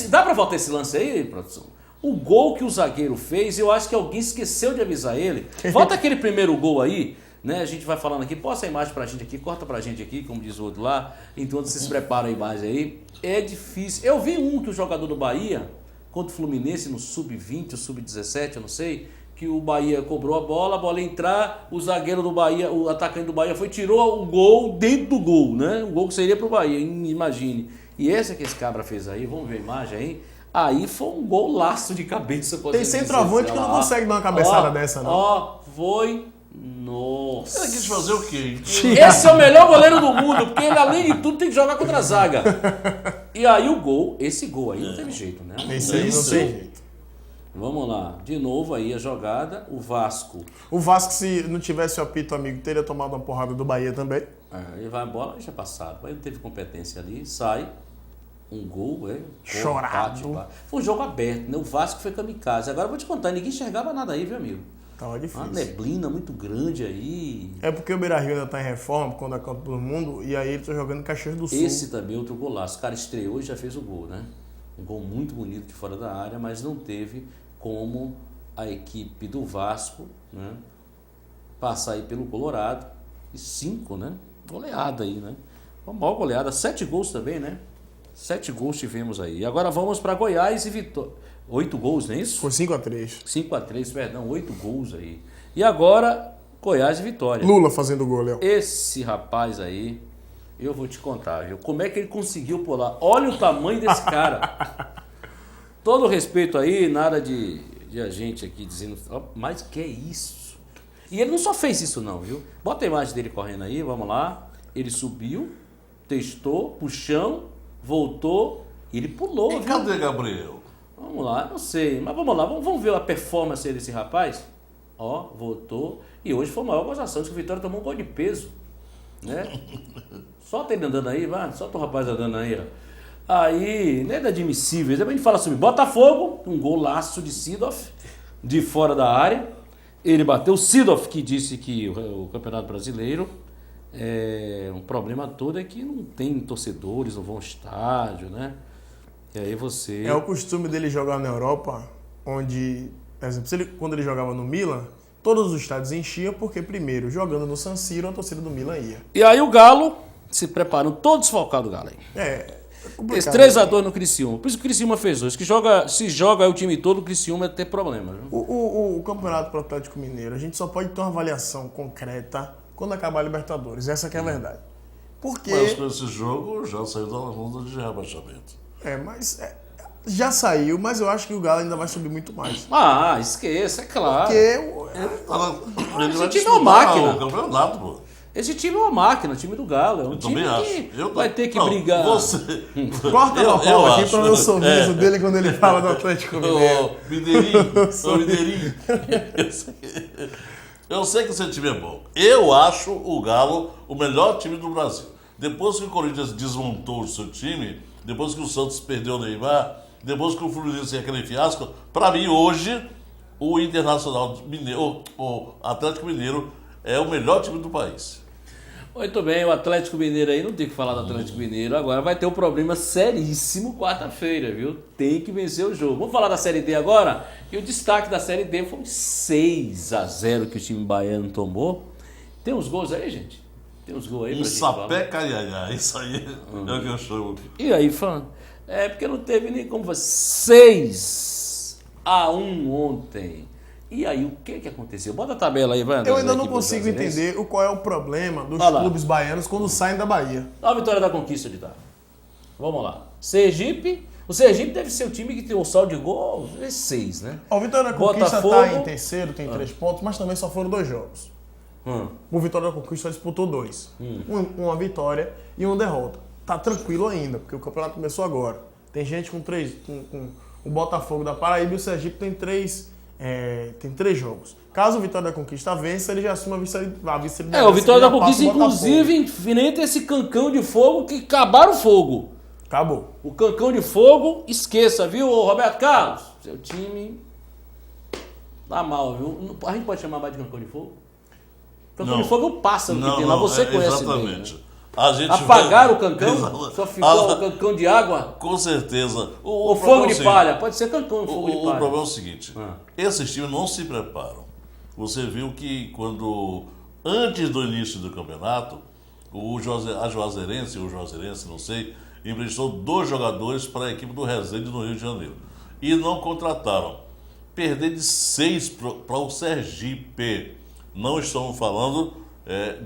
Dá pra voltar esse lance aí, produção? O gol que o zagueiro fez, eu acho que alguém esqueceu de avisar ele. Volta aquele primeiro gol aí, né? A gente vai falando aqui, posta a imagem pra gente aqui, corta pra gente aqui, como diz o outro lá. Então vocês preparam a imagem aí. É difícil. Eu vi que o jogador do Bahia, contra o Fluminense no sub-20 ou sub-17, eu não sei, que o Bahia cobrou a bola ia entrar, o zagueiro do Bahia, o atacante do Bahia tirou o gol dentro do gol, né? O gol que seria pro Bahia, imagine. E esse que esse cabra fez aí, vamos ver a imagem aí. Aí foi um golaço de cabeça. Tem centroavante que não consegue dar uma cabeçada dessa, não. Foi... Nossa. Ele quis fazer o quê? Esse é o melhor goleiro do mundo, porque ele, além de tudo, tem que jogar contra a zaga. E aí esse gol aí não teve jeito, né? Esse aí não tem jeito. Vamos lá, de novo aí a jogada, o Vasco. O Vasco, se não tivesse o apito amigo, teria tomado uma porrada do Bahia também. Ele vai embora, deixa passado. Aí não teve competência ali, sai. Um gol, chorado. Foi um jogo aberto, né? O Vasco foi kamikaze. Agora eu vou te contar, ninguém enxergava nada aí, viu, amigo? Tava difícil. Uma neblina muito grande aí. É porque o Beira-Rio ainda tá em reforma, quando é Copa do Mundo, e aí ele tá jogando em Caxias do Sul. Esse também é outro golaço. O cara estreou e já fez o gol, né? Um gol muito bonito de fora da área, mas não teve como a equipe do Vasco, né, passar aí pelo Colorado. E 5, né? Goleada aí, né? Uma maior goleada. 7 gols também, né? 7 gols tivemos aí. Agora vamos para Goiás e Vitória. 8 gols, não é isso? Foi 5-3. 5-3, perdão, 8 gols aí. E agora, Goiás e Vitória. Lula fazendo gol, Léo. Esse rapaz aí, eu vou te contar, viu? Como é que ele conseguiu pular? Olha o tamanho desse cara. Todo respeito aí, nada de a gente aqui dizendo, mas que é isso? E ele não só fez isso não, viu? Bota a imagem dele correndo aí, vamos lá. Ele subiu, testou, puxão, voltou, ele pulou, E viu? cadê Gabriel? Vamos lá, não sei, mas vamos lá, vamos ver a performance desse rapaz. Ó, voltou, e hoje foi a maior gozação, que o Vitória tomou um gol de peso, né? Solta ele andando aí, vai, solta o rapaz andando aí, ó. Aí, não é inadmissível, depois a gente fala sobre Botafogo, um golaço de Sidorf, de fora da área. Ele bateu o Sidoff, que disse que o Campeonato Brasileiro, um problema todo é que não tem torcedores, não vão ao estádio, né? E aí você... É o costume dele jogar na Europa, onde, por exemplo, quando ele jogava no Milan, todos os estádios enchiam, porque primeiro, jogando no San Siro, a torcida do Milan ia. E aí o Galo, se preparam todos desfalcados do Galo aí. Esse 3x2 no Criciúma. Por isso que o Criciúma fez hoje. Se joga o time todo, o Criciúma vai ter problema. Viu? O campeonato pro Atlético Mineiro, a gente só pode ter uma avaliação concreta quando acabar a Libertadores. Essa que é a verdade. Porque... Mas com esse jogo já saiu da ronda de rebaixamento. Mas já saiu, mas eu acho que o Galo ainda vai subir muito mais. Esqueça, é claro. Porque Ele vai time é uma máquina. o campeonato, pô. Esse time é uma máquina, o time do Galo. É um time que vai ter que brigar. Corta uma palma aqui para ver o sorriso dele quando ele fala do Atlético Mineiro. Mineirinho. Eu sei que esse time é bom. Eu acho o Galo o melhor time do Brasil. Depois que o Corinthians desmontou o seu time, depois que o Santos perdeu o Neymar, depois que o Fluminense tem aquele fiasco, para mim hoje o Internacional Mineiro, o Atlético Mineiro é o melhor time do país. Muito bem, o Atlético Mineiro aí, não tem que falar do Atlético Mineiro, agora vai ter um problema seríssimo quarta-feira, viu? Tem que vencer o jogo. Vamos falar da Série D agora? E o destaque da Série D foi 6-0 que o time baiano tomou. Tem uns gols aí, gente? Tem uns gols aí pra gente falar? Sapé caiaiá, isso aí é o que eu chamo. E aí, fã? Porque não teve nem como fazer 6-1 ontem. E aí, o que aconteceu? Bota a tabela aí, vai. Eu ainda não consigo entender qual é o problema dos clubes baianos quando saem da Bahia. Olha a vitória da Conquista de Tá. Vamos lá. Sergipe. O Sergipe deve ser o time que tem um saldo de gol 6, né? O Vitória da Conquista está em terceiro, tem 3 pontos, mas também só foram 2 jogos. O Vitória da Conquista disputou 2. Uma vitória e uma derrota. Tá tranquilo ainda, porque o campeonato começou agora. Tem gente com 3. Com o Botafogo da Paraíba e o Sergipe tem 3 jogos. Caso o Vitória da Conquista vença, ele já assume a vice-liderança. O Vitória da Conquista, inclusive, enfrenta esse cancão de fogo que acabaram o fogo. Acabou. O cancão de fogo, esqueça, viu, Roberto Carlos? Seu time tá mal, viu? A gente pode chamar mais de cancão de fogo? Cancão de fogo é o pássaro que tem lá, você conhece exatamente. Bem, né? Apagaram o cancão? Só ficou o cancão de água? Com certeza. O fogo de palha, pode ser cancão, fogo de palha. O problema é o seguinte, esses times não se preparam. Você viu que antes do início do campeonato, a Juazeirense, não sei, emprestou 2 jogadores para a equipe do Resende no Rio de Janeiro. E não contrataram. Perder de 6 para o Sergipe. Não estamos falando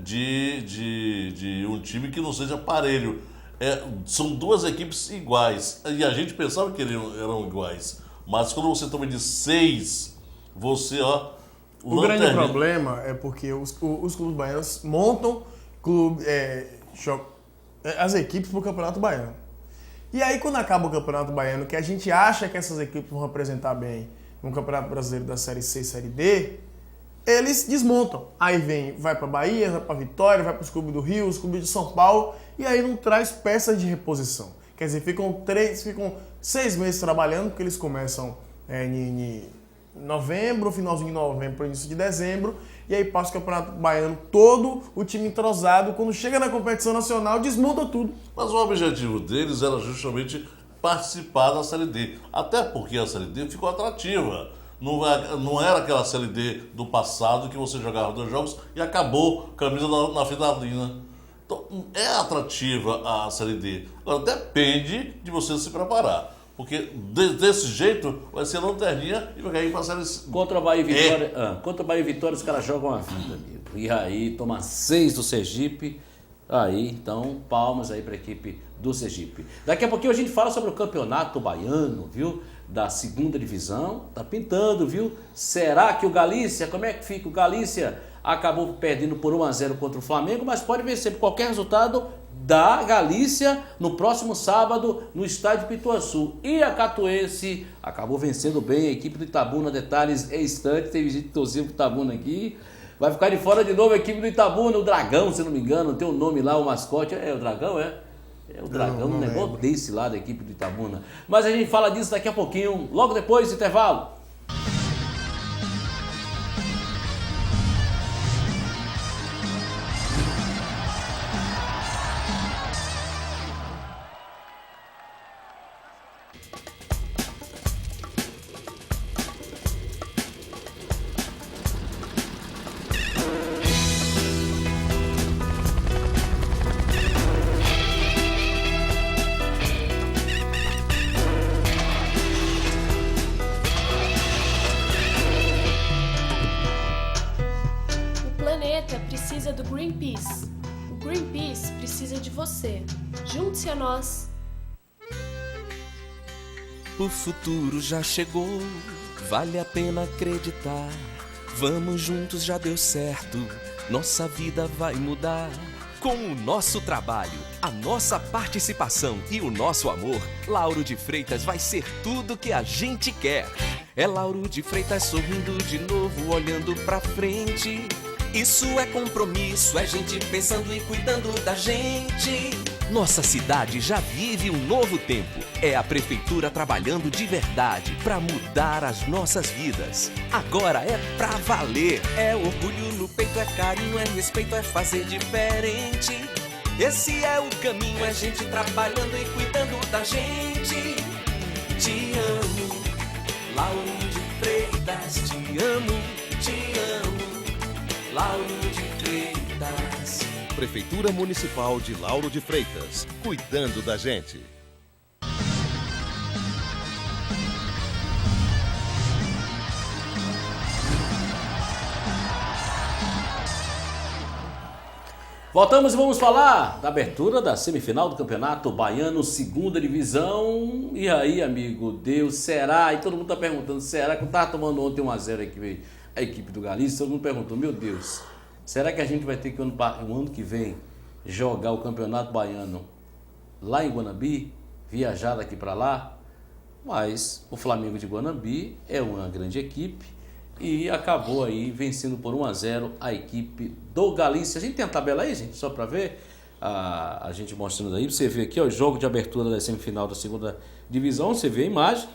de um time que não seja parelho. São 2 equipes iguais. E a gente pensava que eram iguais. Mas quando você toma de 6, você, O grande problema é porque os clubes baianos montam as equipes para o Campeonato Baiano. E aí, quando acaba o Campeonato Baiano, que a gente acha que essas equipes vão representar bem no Campeonato Brasileiro da Série C e Série D, eles desmontam. Aí vai para Bahia, vai para Vitória, vai para os clubes do Rio, os clubes de São Paulo, e aí não traz peças de reposição. Quer dizer, ficam 6 meses trabalhando, porque eles começam em novembro, finalzinho de novembro, início de dezembro, e aí passa o Campeonato Baiano todo, o time entrosado, quando chega na competição nacional, desmonta tudo. Mas o objetivo deles era justamente participar da Série D. Até porque a Série D ficou atrativa. Não era aquela Série D do passado que você jogava 2 jogos e acabou camisa na finalina. Então, é atrativa a Série D. Agora, depende de você se preparar. Porque desse jeito vai ser lanterninha e vai cair para a Série C. Contra o Bahia e Vitória, os caras jogam a vida, amigo. E aí, toma 6 do Sergipe. Aí, então, palmas aí para a equipe do Sergipe. Daqui a pouquinho a gente fala sobre o campeonato baiano, viu? Da 2ª divisão. Tá pintando, viu? Será que o Galícia, como é que fica? O Galícia acabou perdendo por 1-0 contra o Flamengo, mas pode vencer por qualquer resultado da Galícia no próximo sábado no estádio Pituaçu. E a Catuense acabou vencendo bem a equipe do Itabuna. Detalhes em instantes, teve gente que torceu pro Itabuna aqui. Vai ficar de fora de novo a equipe do Itabuna, o Dragão, se não me engano, tem um nome lá, o mascote, o Dragão, É o Dragão, um negócio desse lá da equipe do Itabuna. Mas a gente fala disso daqui a pouquinho, logo depois do intervalo. planeta precisa do Greenpeace. O Greenpeace precisa de você. Junte-se a nós. O futuro já chegou, vale a pena acreditar. Vamos juntos, já deu certo, nossa vida vai mudar. Com o nosso trabalho, a nossa participação e o nosso amor, Lauro de Freitas vai ser tudo que a gente quer. É Lauro de Freitas sorrindo de novo, olhando pra frente. Isso é compromisso, é gente pensando e cuidando da gente. Nossa cidade já vive um novo tempo. É a prefeitura trabalhando de verdade pra mudar as nossas vidas. Agora é pra valer. É orgulho no peito, é carinho, é respeito, é fazer diferente. Esse é o caminho, é gente trabalhando e cuidando da gente. Te amo, Lauro de Freitas, te amo, Lauro de Freitas. Prefeitura Municipal de Lauro de Freitas, cuidando da gente. Voltamos e vamos falar da abertura da semifinal do Campeonato Baiano, segunda divisão. E aí, amigo, Deus, será? E todo mundo tá perguntando, será que eu tava tomando ontem 1-0 a equipe do Galícia? Todo mundo perguntou, meu Deus, será que a gente vai ter que o ano que vem jogar o Campeonato Baiano lá em Guanambi, viajar daqui para lá? Mas o Flamengo de Guanambi é uma grande equipe e acabou aí vencendo por 1-0 a equipe do Galícia. A gente tem a tabela aí, gente, só para ver, a gente mostrando aí, você vê aqui, ó, o jogo de abertura da semifinal da segunda divisão, você vê a imagem.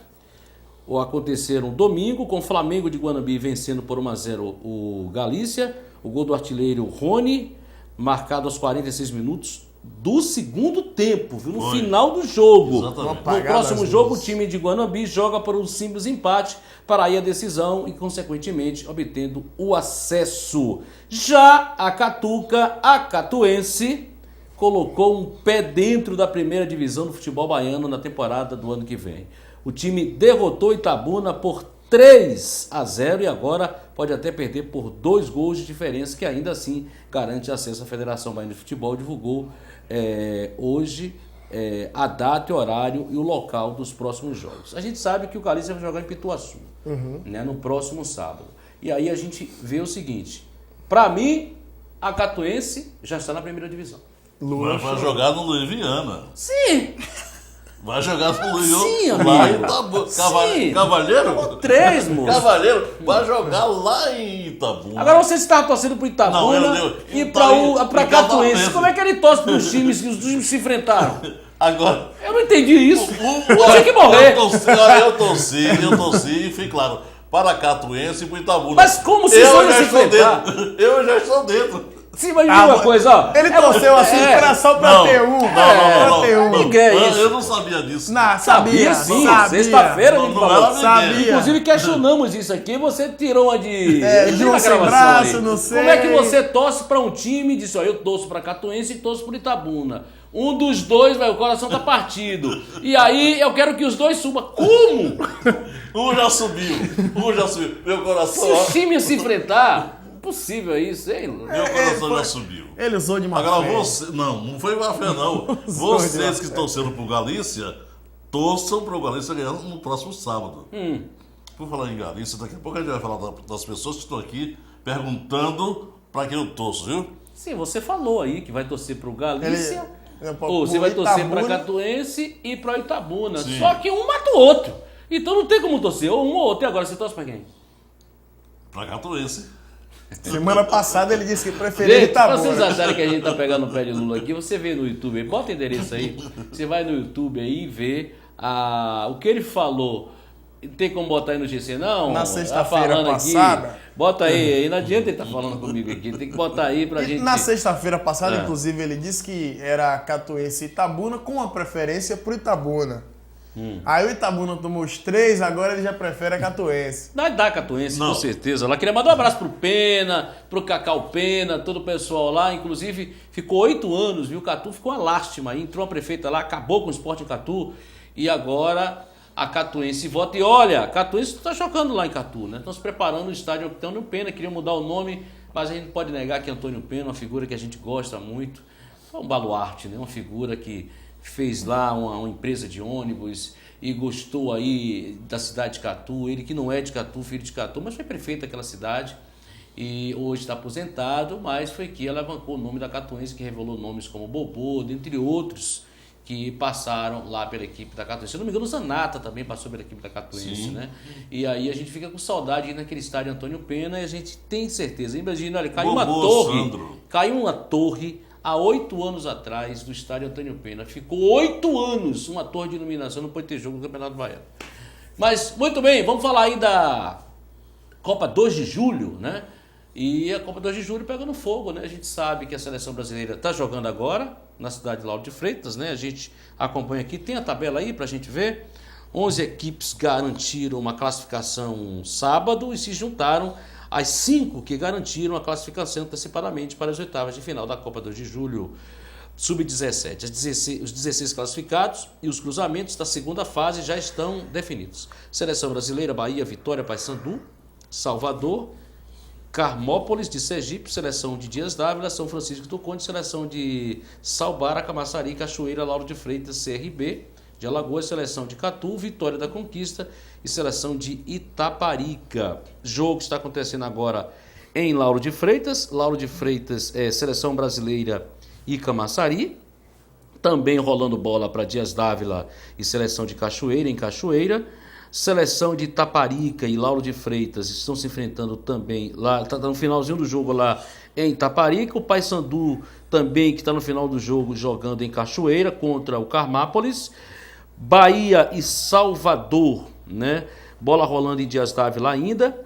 Ou aconteceram domingo, com o Flamengo de Guanambi vencendo por 1-0 o Galícia, o gol do artilheiro Rony, marcado aos 46 minutos do segundo tempo, viu? No final do jogo. Exatamente. No próximo jogo, o time de Guanambi joga por um simples empate para ir à decisão e, consequentemente, obtendo o acesso. Já a Catuca, a catuense, colocou um pé dentro da primeira divisão do futebol baiano na temporada do ano que vem. O time derrotou Itabuna por 3-0 e agora pode até perder por 2 gols de diferença, que ainda assim garante acesso à Federação Baiana de Futebol. Divulgou hoje a data, o horário e o local dos próximos jogos. A gente sabe que o Galícia vai jogar em Pituaçu, né, no próximo sábado. E aí a gente vê o seguinte, para mim, a Catuense já está na primeira divisão. Vai jogar no Luiz Viana. Sim! Vai jogar no Luiz Sim, lá amigo. em Itabuna. Sim. Cavalheiro? 3, moço. Cavalheiro vai jogar lá em Itabuna. Agora você estava torcendo pro Itabuna Não, e então, pra em Catuense. Catapense. Como é que ele torce pros times que os times se enfrentaram? Agora, Eu não entendi isso. Tinha que morrer. Eu torci e fui claro. Para Catuense e pro Itabuna. Mas como se isso ia se enfrentar? Eu já estou dentro. Sim, mas diga uma coisa, ó. Ele torceu assim de coração pra ter um. Não. Ter um. Miguel, é isso. Eu não sabia disso. Sabia sim. sabia. Sexta-feira a gente Não falou. era Miguel. Sabia. Inclusive questionamos isso aqui, você tirou uma de... De um na sem gravação braço, aí. não sei. Como é que você torce pra um time e disse, ó, eu torço pra Catuense e torço pro Itabuna. Um dos dois, o coração tá partido. E aí eu quero que os dois subam. Como? Um já subiu. Meu coração, Se ó, os times se enfrentar, impossível isso, hein? meu coração já subiu. Ele usou de má Agora fé. você. Não foi má fé, não. Vocês que torceram pro Galícia, torçam pro Galícia ganhar no próximo sábado. Por falar em Galícia, daqui a pouco a gente vai falar das pessoas que estão aqui perguntando pra quem eu torço, viu? Sim, você falou aí que vai torcer pro Galícia, Ele- ou você vai torcer pra Itabuna. Catuense e pro Itabuna. Sim. Só que um mata o outro. Então não tem como torcer, ou um ou outro. E agora você torce pra quem? Pra Catuense. Semana passada ele disse que preferia Gente, pra Itabuna. vocês acharem que a gente tá pegando o pé de Lula aqui, você vê no YouTube aí, bota o endereço aí, você vai no YouTube aí e vê o que ele falou. Tem como botar aí no GC, não? Na Tá sexta-feira falando passada. Aqui. Bota aí não adianta ele tá falando comigo aqui, tem que botar aí pra gente... Na sexta-feira passada, É. inclusive, ele disse que era Catuense e Itabuna com a preferência pro Itabuna. Aí o Itabuna tomou os 3, agora ele já prefere a Catuense. Vai dar Catuense, Não. com certeza. Lá queria mandar um abraço pro Pena, pro Cacau Pena, todo o pessoal lá. Inclusive, ficou 8 anos, viu? O Catu ficou uma lástima. Aí entrou a prefeita lá, acabou com o esporte em Catu. E agora a Catuense vota. E olha, a Catuense tá chocando lá em Catu, né? Estão se preparando o estádio Octânio Pena, queriam mudar o nome, mas a gente não pode negar que Antônio Pena é uma figura que a gente gosta muito, é um baluarte, né? Uma figura que fez lá uma empresa de ônibus e gostou aí da cidade de Catu, ele que não é de Catu, filho de Catu, mas foi prefeito daquela cidade e hoje está aposentado, mas foi que alavancou o nome da Catuense, que revelou nomes como Bobô, dentre outros que passaram lá pela equipe da Catuense. Se eu não me engano, o Zanata também passou pela equipe da Catuense, né? E aí a gente fica com saudade de ir naquele estádio Antônio Pena e a gente tem certeza. Imagina, olha, caiu uma torre há 8 anos atrás do estádio Antônio Pena. Ficou 8 anos uma torre de iluminação, não pode ter jogo no Campeonato Baiano. Mas, muito bem, vamos falar aí da Copa 2 de Julho, né? E a Copa 2 de Julho pegando fogo, né? A gente sabe que a seleção brasileira está jogando agora na cidade de Lauro de Freitas, né? A gente acompanha aqui, tem a tabela aí para a gente ver. 11 equipes garantiram uma classificação sábado e se juntaram às 5 que garantiram a classificação antecipadamente para as oitavas de final da Copa 2 de Julho Sub-17. Os 16 classificados e os cruzamentos da segunda fase já estão definidos. Seleção brasileira, Bahia, Vitória, Paysandu, Salvador, Carmópolis de Sergipe, seleção de Dias Dávila, São Francisco do Conde, seleção de Salbara, Camaçari, Cachoeira, Lauro de Freitas, CRB, de Alagoas, seleção de Catu, Vitória da Conquista e seleção de Itaparica. Jogo está acontecendo agora em Lauro de Freitas, seleção brasileira e Camaçari, também rolando bola para Dias Dávila e seleção de Cachoeira, em Cachoeira. Seleção de Itaparica e Lauro de Freitas estão se enfrentando também lá, está no finalzinho do jogo lá em Itaparica. O Paysandu também, que está no final do jogo, jogando em Cachoeira contra o Carmápolis. Bahia e Salvador, né? Bola rolando em Dias Dávila ainda.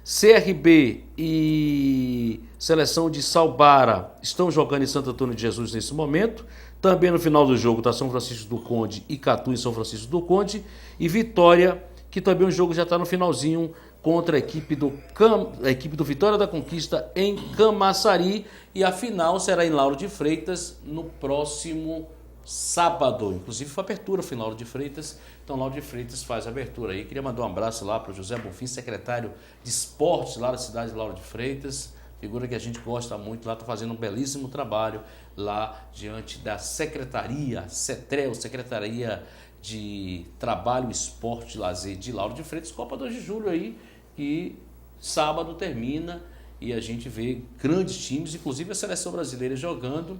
CRB e seleção de Salbara estão jogando em Santo Antônio de Jesus nesse momento. Também no final do jogo está São Francisco do Conde e Catu em São Francisco do Conde. E Vitória, que também o jogo já está no finalzinho, contra a equipe do Vitória da Conquista em Camaçari. E a final será em Lauro de Freitas no próximo sábado. Inclusive foi abertura foi em Lauro de Freitas. Então Lauro de Freitas faz a abertura aí. Queria mandar um abraço lá para o José Bonfim, secretário de esportes lá da cidade de Lauro de Freitas. Figura que a gente gosta muito lá, está fazendo um belíssimo trabalho lá diante da Secretaria, CETREL, Secretaria de Trabalho, Esporte e Lazer de Lauro de Freitas, Copa 2 de Julho aí, que sábado termina e a gente vê grandes times, inclusive a seleção brasileira jogando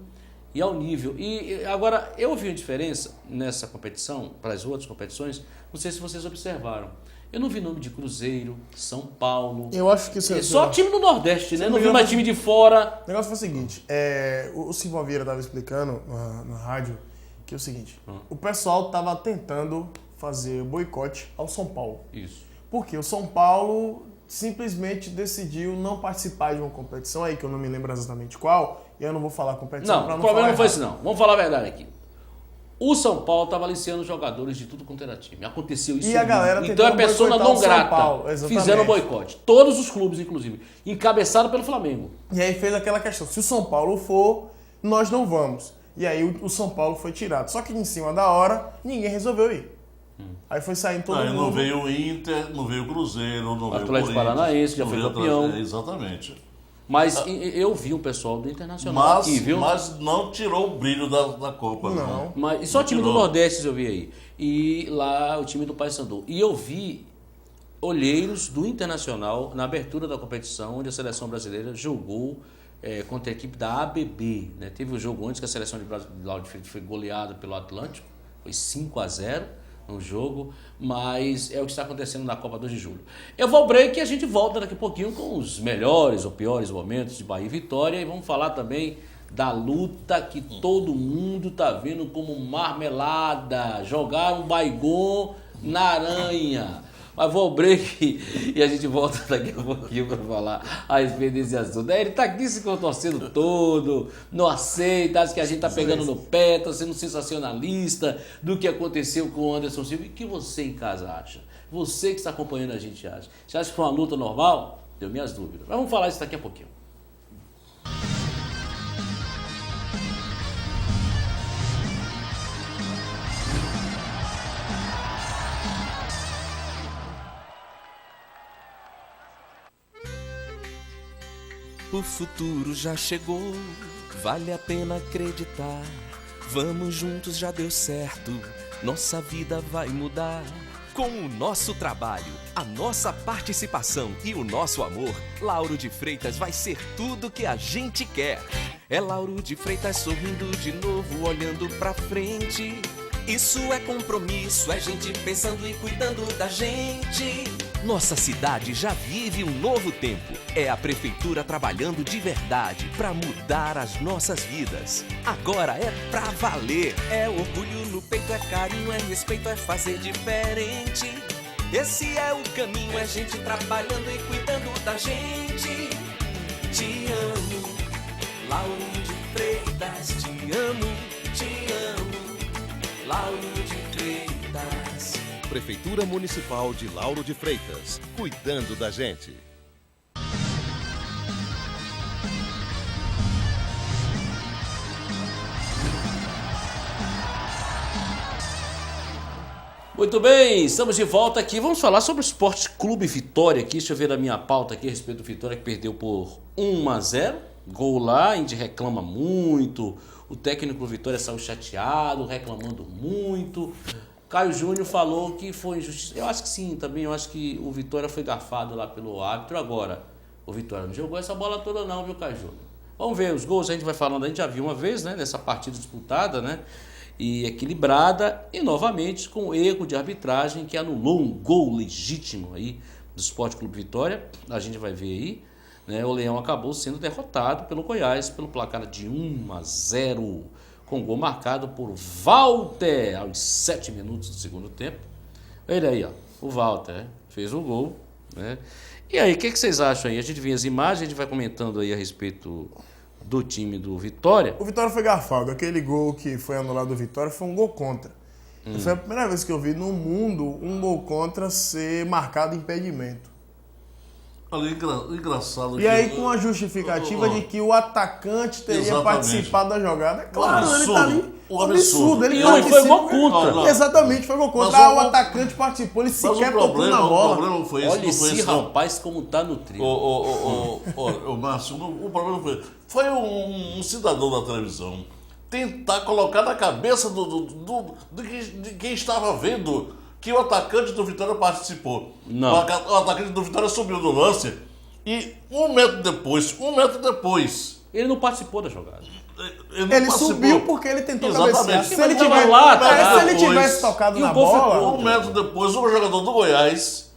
e ao nível. E agora, eu vi uma diferença nessa competição, para as outras competições, não sei se vocês observaram. Eu não vi nome de Cruzeiro, São Paulo. Eu acho que é só time do Nordeste, né? Não vi mais time de fora. O negócio foi o seguinte, o Simão Vieira estava explicando na rádio que é o seguinte, o pessoal estava tentando fazer boicote ao São Paulo. Isso. Porque o São Paulo simplesmente decidiu não participar de uma competição aí, que eu não me lembro exatamente qual, e eu não vou falar a competição para não falar. Não, o problema não foi esse não. Vamos falar a verdade aqui. O São Paulo estava aliciando jogadores de tudo quanto era time. Aconteceu isso. E a galera então é persona não grata. Fizeram boicote. Todos os clubes, inclusive. Encabeçado pelo Flamengo. E aí fez aquela questão. Se o São Paulo for, nós não vamos. E aí o São Paulo foi tirado. Só que em cima da hora, ninguém resolveu ir. Aí foi saindo todo mundo. Não veio o Inter, não veio o Cruzeiro, não veio o Atlético Paranaense, já foi campeão. Exatamente. Mas eu vi o pessoal do Internacional aqui, viu? Mas não tirou o brilho da Copa, não. Mas, e só o time do Nordeste eu vi aí. E lá o time do Paysandu. E eu vi olheiros do Internacional na abertura da competição, onde a seleção brasileira jogou contra a equipe da ABB. Né? Teve um jogo antes que a seleção de Lauro de Freitas foi goleada pelo Atlântico. Foi 5-0 no jogo, mas é o que está acontecendo na Copa 2 de Julho. Eu vou ao break e a gente volta daqui a pouquinho com os melhores ou piores momentos de Bahia e Vitória e vamos falar também da luta que todo mundo está vendo como marmelada, jogar um Baygon na aranha. Mas vou ao break e a gente volta daqui a pouquinho para falar a respeito desse assunto. Ele está aqui se contorcendo todo, não aceita, acha que a gente está pegando no pé, está sendo sensacionalista do que aconteceu com o Anderson Silva. E o que você em casa acha? Você que está acompanhando a gente acha? Você acha que foi uma luta normal? Tenho minhas dúvidas. Mas vamos falar isso daqui a pouquinho. O futuro já chegou, vale a pena acreditar. Vamos juntos, já deu certo, nossa vida vai mudar. Com o nosso trabalho, a nossa participação e o nosso amor, Lauro de Freitas vai ser tudo que a gente quer. É Lauro de Freitas sorrindo de novo, olhando pra frente. Isso é compromisso, é gente pensando e cuidando da gente. Nossa cidade já vive um novo tempo. É a prefeitura trabalhando de verdade pra mudar as nossas vidas. Agora é pra valer. É orgulho no peito, é carinho, é respeito, é fazer diferente. Esse é o caminho, é gente trabalhando e cuidando da gente. Te amo, Lauro de Freitas, te amo, te amo, Lauro de Freitas. Prefeitura Municipal de Lauro de Freitas, cuidando da gente. Muito bem, estamos de volta aqui. Vamos falar sobre o Esporte Clube Vitória aqui. Deixa eu ver a minha pauta aqui a respeito do Vitória, que perdeu por 1-0. Gol lá, a gente reclama muito. O técnico do Vitória saiu chateado, reclamando muito. Caio Júnior falou que foi injustiça. Eu acho que sim, também. Eu acho que o Vitória foi garfado lá pelo árbitro. Agora, o Vitória não jogou essa bola toda não, viu, Caio Júnior? Vamos ver os gols, a gente vai falando. A gente já viu uma vez, né, nessa partida disputada, né? E equilibrada, e novamente com erro de arbitragem que anulou um gol legítimo aí do Esporte Clube Vitória. A gente vai ver aí, né? O Leão acabou sendo derrotado pelo Goiás pelo placar de 1-0, com gol marcado por Walter aos 7 minutos do segundo tempo. Ele aí, ó, o Walter fez o gol, né? E aí, o que vocês acham aí? A gente vê as imagens, a gente vai comentando aí a respeito do time do Vitória. O Vitória foi garfado. Aquele gol que foi anulado do Vitória foi um gol contra. Foi a primeira vez que eu vi no mundo um gol contra ser marcado impedimento. Olha, engraçado. E aí com a justificativa de que o atacante teria Exatamente. participado da jogada. É claro, ele tá ali. Um absurdo. Ele E foi participa. gol contra. Não. Exatamente, foi gol contra. Mas O atacante participou, ele sequer tocou na bola. O problema foi esse. Olha não foi esse esse, não. rapaz como tá no trio. Ô, Márcio, o problema foi um cidadão da televisão tentar colocar na cabeça de quem estava vendo que o atacante do Vitória participou. Não. O atacante do Vitória subiu do lance e um metro depois, Ele não participou da jogada. ele Ele participou. subiu porque ele tentou Exatamente. cabecear. Se Mas ele, tava tiver, lá, se ele depois. tivesse tocado E o na gol bola... ficou. Um metro depois, o jogador do Goiás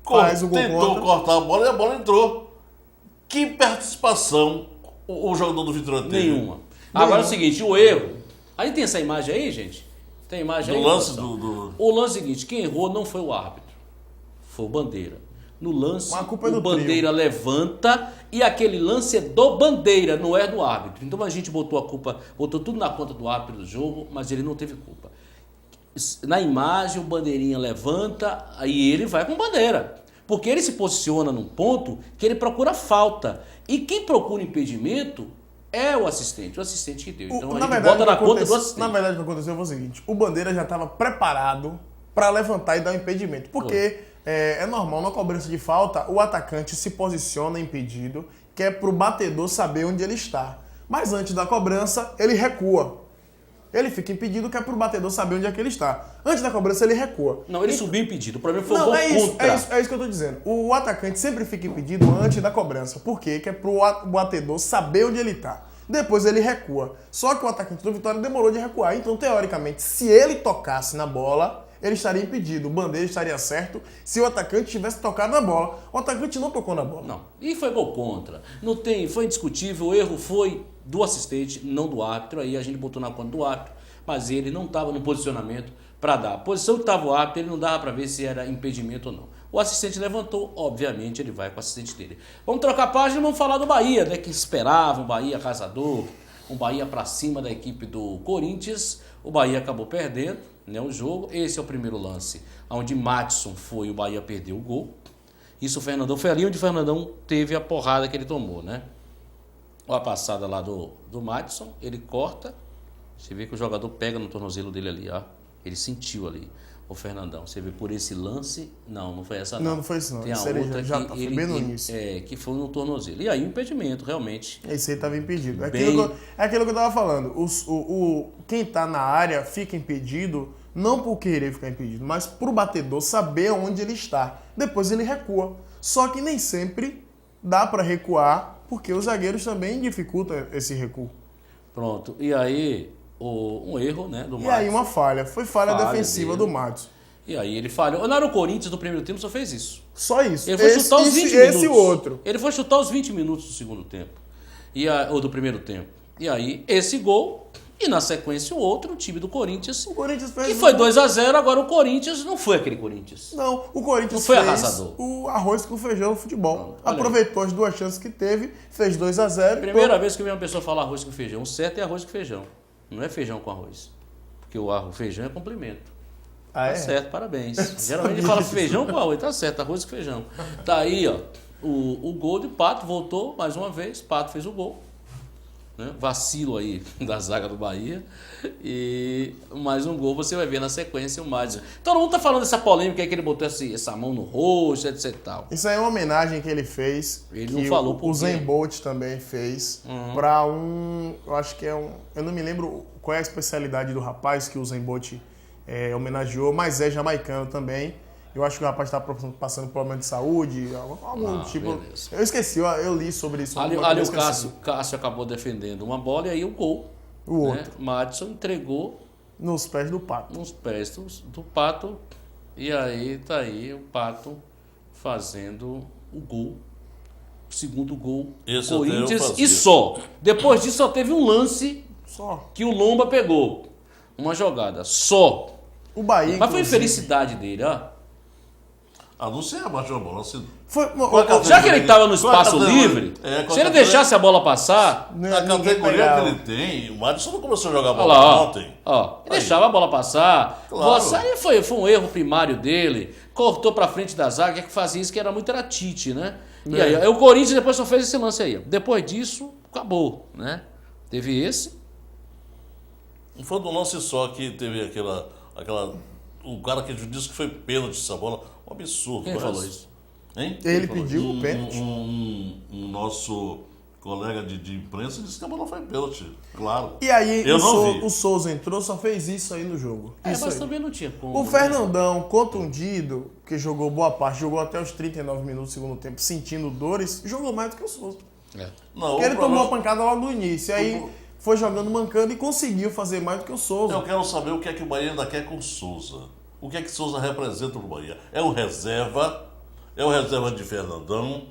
Faz o gol tentou contra. cortar a bola e a bola entrou. Que participação o jogador do Vitória teve? Nenhuma. Agora é o seguinte, o erro. Aí tem essa imagem aí, gente? Tem imagem Do aí? lance produção? do... O lance é o seguinte, quem errou não foi o árbitro. Foi o Bandeira. No lance, Mas a culpa é o do Bandeira levanta e aquele lance é do Bandeira, não é do árbitro. Então a gente botou a culpa, botou tudo na conta do árbitro do jogo, mas ele não teve culpa. Na imagem, o Bandeirinha levanta e ele vai com Bandeira. Porque ele se posiciona num ponto que ele procura falta. E quem procura impedimento é o assistente que deu. Então a gente bota na conta do assistente. Na verdade, o que aconteceu foi o seguinte: o Bandeira já estava preparado para levantar e dar o impedimento. Porque é normal, na cobrança de falta, o atacante se posiciona impedido, que é para o batedor saber onde ele está. Mas antes da cobrança, ele recua. Ele fica impedido, que é para o batedor saber onde é que ele está. Antes da cobrança, ele recua. Não, ele subiu impedido. O problema foi o Não, gol é isso, contra. é isso que eu tô dizendo. O atacante sempre fica impedido antes da cobrança. Por quê? Que é pro batedor saber onde ele tá. Depois ele recua. Só que o atacante do Vitória demorou de recuar. Então, teoricamente, se ele tocasse na bola, ele estaria impedido. O Bandeira estaria certo se o atacante tivesse tocado na bola. O atacante não tocou na bola. Não. E foi gol contra. Não tem, foi indiscutível. O erro foi do assistente, não do árbitro. Aí a gente botou na conta do árbitro. Mas ele não estava no posicionamento para dar. A posição que estava o árbitro, ele não dava para ver se era impedimento ou não. O assistente levantou, obviamente ele vai com o assistente dele. Vamos trocar a página e vamos falar do Bahia, né? Que esperava um Bahia arrasador, um Bahia para cima da equipe do Corinthians. O Bahia acabou perdendo, né, o jogo. Esse é o primeiro lance, onde Madison foi, o Bahia perdeu o gol. Isso o Fernandão, foi ali onde o Fernandão teve a porrada que ele tomou, né? Olha a passada lá do Madison, ele corta. Você vê que o jogador pega no tornozelo dele ali, ó. Ele sentiu ali. o Fernandão. Você vê por esse lance, não foi essa Não foi isso não. Tem a Isso aí outra já que foi ele, bem no início. que foi no tornozelo. E aí o impedimento, realmente. Esse aí estava impedido. É Bem- aquilo que eu estava falando. Quem está na área fica impedido, não por querer ficar impedido, mas por o batedor saber onde ele está. Depois ele recua. Só que nem sempre dá para recuar, porque os zagueiros também dificultam esse recuo. Pronto. E aí, um erro, né, do E Matos. aí uma falha. Foi falha defensiva dele. do Matos. E aí ele falhou. Lá no Corinthians, no primeiro tempo, só fez isso. Só isso. Ele foi chutar os 20 minutos. Esse outro. Ele foi chutar os 20 minutos do segundo tempo. Ou do primeiro tempo. E aí, esse gol. E na sequência, o outro, o time do Corinthians. O Corinthians fez Que foi 2-0, agora o Corinthians não foi aquele Corinthians. Não, o Corinthians Não foi fez arrasador. o arroz com feijão no futebol. Olha aí. Aproveitou as duas chances que teve, fez 2-0. Primeira vez que eu vi uma pessoa falar arroz com feijão. O certo é arroz com feijão. Não é feijão com arroz. Porque o feijão é complemento. Ah, Tá é? certo, parabéns. Geralmente fala feijão com arroz, tá certo, arroz com feijão. Tá aí, ó, o gol de Pato, voltou mais uma vez, Pato fez o gol. Né? Vacilo aí da zaga do Bahia. E mais um gol, você vai ver na sequência o Madison. Todo mundo tá falando dessa polêmica aí que ele botou essa mão no rosto, etc e tal. Isso aí é uma homenagem que ele fez. Ele que não falou por o quê. Zen Bolt também fez. Pra eu acho que é um... Eu não me lembro qual é a especialidade do rapaz que o Zen Bolt homenageou, mas é jamaicano também. Eu acho que o rapaz está passando por problema de saúde, algum tipo. Beleza. Eu esqueci, eu li sobre isso. Ali alguma o coisa, Cássio acabou defendendo uma bola e aí o gol. O outro. Né? Madison entregou Nos pés do Pato. nos pés do Pato. E aí tá aí o Pato fazendo o gol. O segundo gol. Esse até eu Corinthians fazia. e só. Depois disso só teve um lance Só. que o Lomba pegou. Uma jogada. Só. O Bahia. Mas foi inclusive, infelicidade dele, ó. Ah, não sei abaixou a bola. Foi, Já que ele estava no Qual a espaço categoria? livre, É, qual a se ele categoria? deixasse a bola passar, A ninguém categoria pegava. que ele tem, o Madison não começou a jogar olha bola lá, ontem. ó, ele deixava a bola passar. Claro. Você, aí foi um erro primário dele. Cortou pra frente da zaga, que fazia isso, que era muito Tite, né? E aí, o Corinthians depois só fez esse lance aí. Depois disso, acabou, né? Teve esse. Não foi de um lance só que teve aquela. O cara que disse que foi pênalti essa bola. Um absurdo. Quem parece. falou isso? Hein? Ele pediu o pênalti. Um nosso colega de imprensa disse que a bola foi pênalti. Claro. E aí Eu não vi. o Souza entrou, só fez isso aí no jogo. Isso Mas aí. também não tinha como. O Fernandão, contundido, que jogou boa parte, jogou até os 39 minutos do segundo tempo, sentindo dores, jogou mais do que o Souza. É. Não, Porque o ele problema- tomou a pancada lá no início. Aí foi jogando, mancando e conseguiu fazer mais do que o Souza. Eu quero saber o que é que o Bahia ainda quer com o Souza. O que é que Souza representa no Bahia? É o reserva? É o reserva de Fernandão?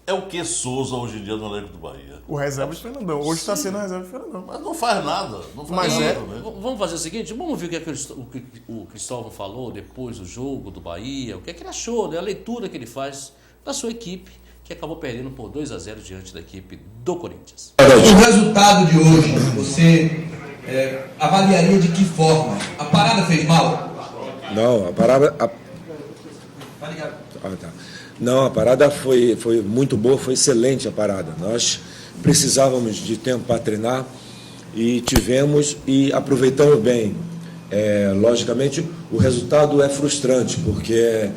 É o que Souza hoje em dia no elenco do Bahia? O reserva de Fernandão. Hoje está sendo o reserva de Fernandão. Mas não faz nada. Não faz Mas nada é. também. Vamos fazer o seguinte, vamos ver o que o Cristóvão falou depois do jogo do Bahia, o que é que ele achou, né? A leitura que ele faz da sua equipe, que acabou perdendo por 2-0 diante da equipe do Corinthians. O resultado de hoje, você avaliaria de que forma? A parada fez mal? Não, a parada. Não, a parada foi muito boa, foi excelente a parada. Nós precisávamos de tempo para treinar e tivemos e aproveitamos bem. Logicamente, o resultado é frustrante, porque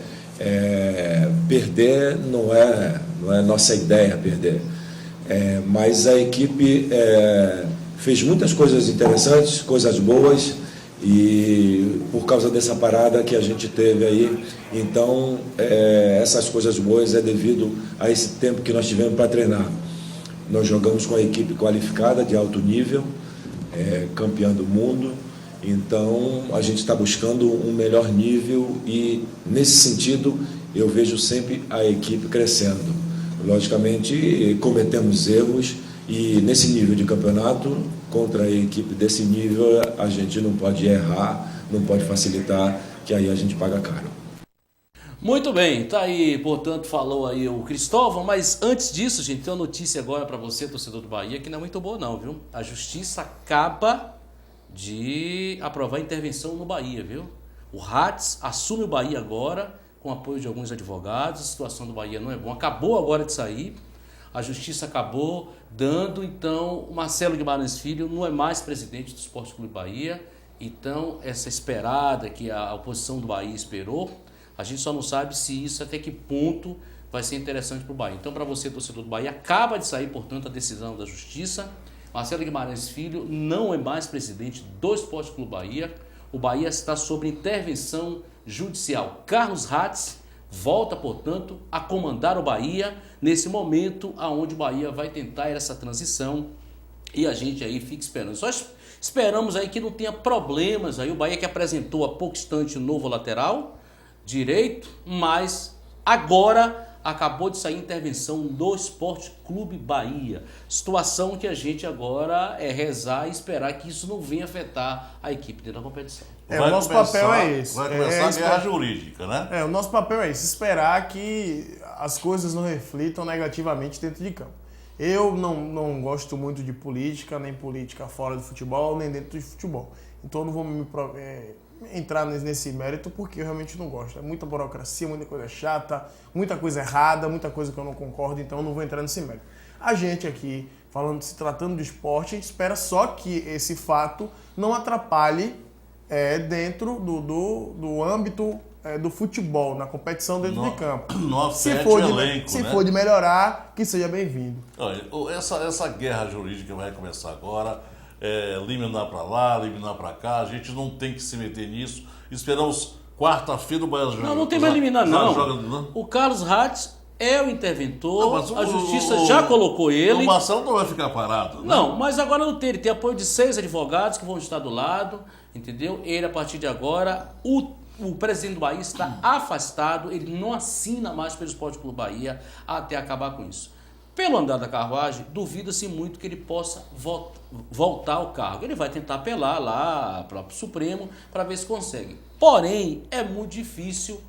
perder não é nossa ideia, perder. Mas a equipe fez muitas coisas interessantes, coisas boas, e por causa dessa parada que a gente teve aí, então essas coisas boas é devido a esse tempo que nós tivemos para treinar. Nós jogamos com a equipe qualificada de alto nível, campeã do mundo, então a gente está buscando um melhor nível e nesse sentido eu vejo sempre a equipe crescendo. Logicamente cometemos erros e nesse nível de campeonato, contra a equipe desse nível, a gente não pode errar, não pode facilitar, que aí a gente paga caro. Muito bem, tá aí, portanto, falou aí o Cristóvão, mas antes disso, gente, tem uma notícia agora para você, torcedor do Bahia, que não é muito boa não, viu? A Justiça acaba de aprovar a intervenção no Bahia, viu? O Ratz assume o Bahia agora, com apoio de alguns advogados, a situação do Bahia não é boa, acabou agora de sair, a Justiça acabou dando, então, o Marcelo Guimarães Filho não é mais presidente do Esporte Clube Bahia Então, essa esperada que a oposição do Bahia esperou, a gente só não sabe se isso até que ponto vai ser interessante para o Bahia. Então, para você, torcedor do Bahia, acaba de sair, portanto, a decisão da Justiça. Marcelo Guimarães Filho não é mais presidente do Esporte Clube Bahia. O Bahia está sob intervenção judicial. Carlos Hatz volta, portanto, a comandar o Bahia nesse momento onde o Bahia vai tentar essa transição e a gente aí fica esperando. Só esperamos aí que não tenha problemas aí. O Bahia que apresentou há pouco instante o novo lateral direito, mas agora acabou de sair intervenção do Esporte Clube Bahia. Situação que a gente agora é rezar e esperar que isso não venha afetar a equipe dentro da competição. O nosso papel é esse. Vai começar a guerra jurídica, né? O nosso papel é esse, esperar que as coisas não reflitam negativamente dentro de campo. Eu não gosto muito de política, nem política fora do futebol, nem dentro de futebol. Então eu não vou entrar nesse mérito porque eu realmente não gosto. É muita burocracia, muita coisa chata, muita coisa errada, muita coisa que eu não concordo, então eu não vou entrar nesse mérito. A gente aqui, se tratando de esporte, a gente espera só que esse fato não atrapalhe dentro do âmbito do futebol, na competição dentro de campo. Se for de melhorar, que seja bem-vindo. Essa guerra jurídica vai começar agora. Liminar para lá, liminar para cá, a gente não tem que se meter nisso. Esperamos quarta-feira o Bahia jogar. Não tem mais liminar, não. O Carlos Hatz é o interventor, a Justiça já colocou ele. O Marcelo não vai ficar parado, né? Não, mas agora não tem. Ele tem apoio de 6 advogados que vão estar do lado, entendeu? Ele, a partir de agora, o presidente do Bahia está afastado, ele não assina mais pelo Esporte Clube Bahia até acabar com isso. Pelo andar da carruagem, duvida-se muito que ele possa voltar ao cargo. Ele vai tentar apelar lá para o Supremo para ver se consegue. Porém, é muito difícil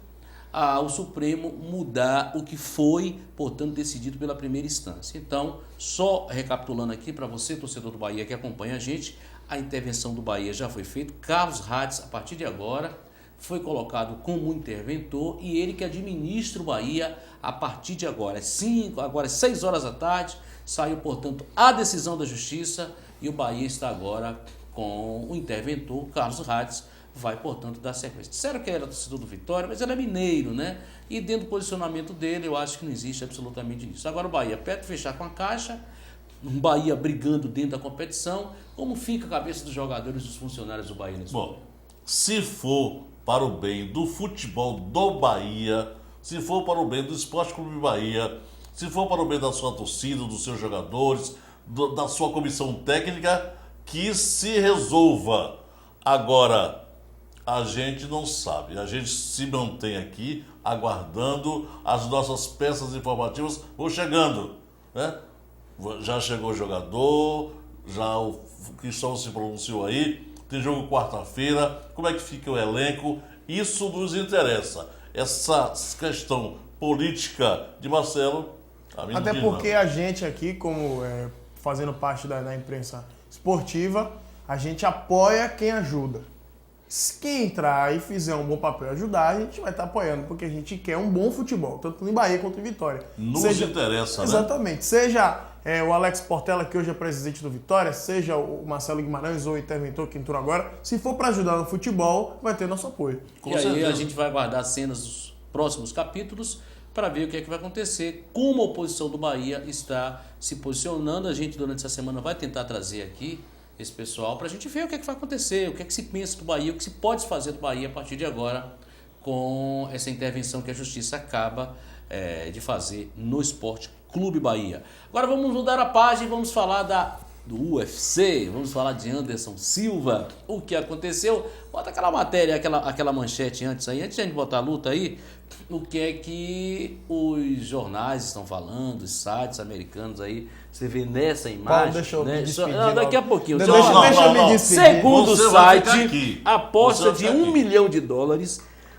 o Supremo mudar o que foi, portanto, decidido pela primeira instância. Então, só recapitulando aqui para você, torcedor do Bahia que acompanha a gente, a intervenção do Bahia já foi feita. Carlos Hatz, a partir de agora, foi colocado como interventor e ele que administra o Bahia a partir de agora. Agora é 6 horas da tarde, saiu, portanto, a decisão da Justiça e o Bahia está agora com o interventor, Carlos Hatz, vai, portanto, dar sequência. Disseram que era torcedor do Vitória, mas ele é mineiro, né? E dentro do posicionamento dele, eu acho que não existe absolutamente isso. Agora o Bahia pede fechar com a Caixa, um Bahia brigando dentro da competição. Como fica a cabeça dos jogadores e dos funcionários do Bahia nesse momento? Se for para o bem do futebol do Bahia, se for para o bem do Esporte Clube Bahia, se for para o bem da sua torcida, dos seus jogadores, da sua comissão técnica, que se resolva. Agora, a gente não sabe, a gente se mantém aqui aguardando, as nossas peças informativas vão chegando, né? Já chegou o jogador, já o Cristão se pronunciou aí, tem jogo quarta-feira, como é que fica o elenco? Isso nos interessa. Essa questão política de Marcelo, até porque a gente aqui, como fazendo parte da imprensa esportiva, a gente apoia quem ajuda. Quem entrar e fizer um bom papel e ajudar, a gente vai estar apoiando, porque a gente quer um bom futebol, tanto em Bahia quanto em Vitória. Nos interessa, né? Exatamente. Seja o Alex Portela, que hoje é presidente do Vitória, seja o Marcelo Guimarães ou o interventor que entrou agora, se for para ajudar no futebol, vai ter nosso apoio. Aí a gente vai aguardar cenas dos próximos capítulos para ver o que é que vai acontecer, como a oposição do Bahia está se posicionando. A gente, durante essa semana, vai tentar trazer aqui esse pessoal para a gente ver o que é que vai acontecer, o que é que se pensa do Bahia, o que se pode fazer do Bahia a partir de agora com essa intervenção que a Justiça acaba de fazer no Esporte Clube Bahia. Agora vamos mudar a página e vamos falar do UFC, vamos falar de Anderson Silva, o que aconteceu. Bota aquela matéria, aquela manchete antes de a gente botar a luta aí, o que é que os jornais estão falando, os sites americanos aí, você vê nessa imagem. Deixa eu me despedir. Daqui a pouquinho. Deixa eu me despedir. Segundo o site, aposta de $1 milhão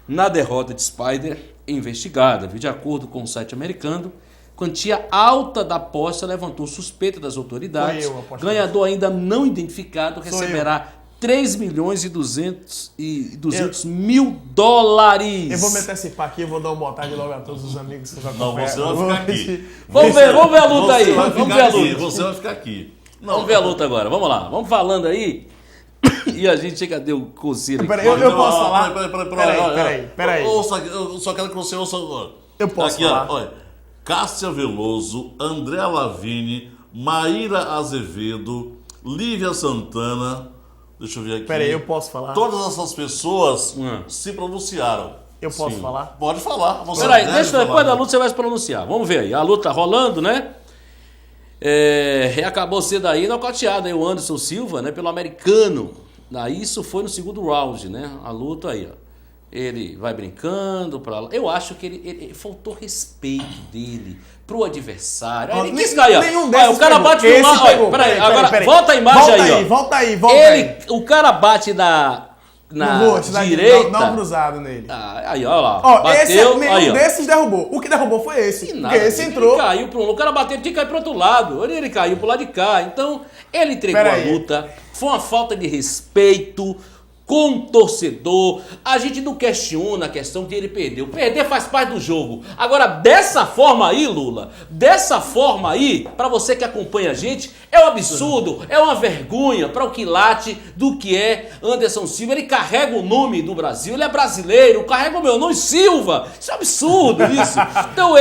na derrota de Spider investigada. De acordo com o site americano, quantia alta da aposta levantou suspeita das autoridades. Ganhador ainda não identificado receberá $3.200.000. Eu vou me antecipar aqui, eu vou dar uma boa tarde logo a todos os amigos que não, você vai ficar aqui. Vamos ver a luta aí. Você vai ficar aqui. Vamos ver a luta agora. Vamos lá. Vamos falando aí E a gente chega, deu coceira aqui. Peraí, eu posso falar? Peraí. Eu só quero que você ouça agora. Eu posso aqui, falar? Olha, Cássia Veloso, André Lavigne, Maíra Azevedo, Lívia Santana. Deixa eu ver aqui. Peraí, eu posso falar? Todas essas pessoas se pronunciaram. Eu posso falar? Pode falar. Peraí, deixa depois da luta você vai se pronunciar. Vamos ver aí. A luta tá rolando, né? Acabou cedo aí, nocauteado aí o Anderson Silva, né? Pelo americano. Isso foi no segundo round, né? A luta aí, ó. Ele vai brincando pra lá. Eu acho que ele faltou respeito dele pro adversário. Ele quis cair. Nenhum desses o cara bate no lado. Peraí, agora volta a imagem aí, ó. Volta aí. O cara bate na direita. Dá um cruzado nele. Aí, ó lá. Bateu, nenhum desses derrubou. O que derrubou foi esse. Porque esse entrou. Ele caiu pro... O cara bateu, tinha que cair pro outro lado. Ele caiu pro lado de cá. Então, ele entregou a luta. Foi uma falta de respeito com o torcedor. A gente não questiona a questão de ele perder. O perder faz parte do jogo. Agora, dessa forma aí, Lula, pra você que acompanha a gente, é um absurdo, é uma vergonha para o quilate do que é Anderson Silva. Ele carrega o nome do Brasil, ele é brasileiro, carrega o meu nome, Silva. Isso é absurdo, isso. Então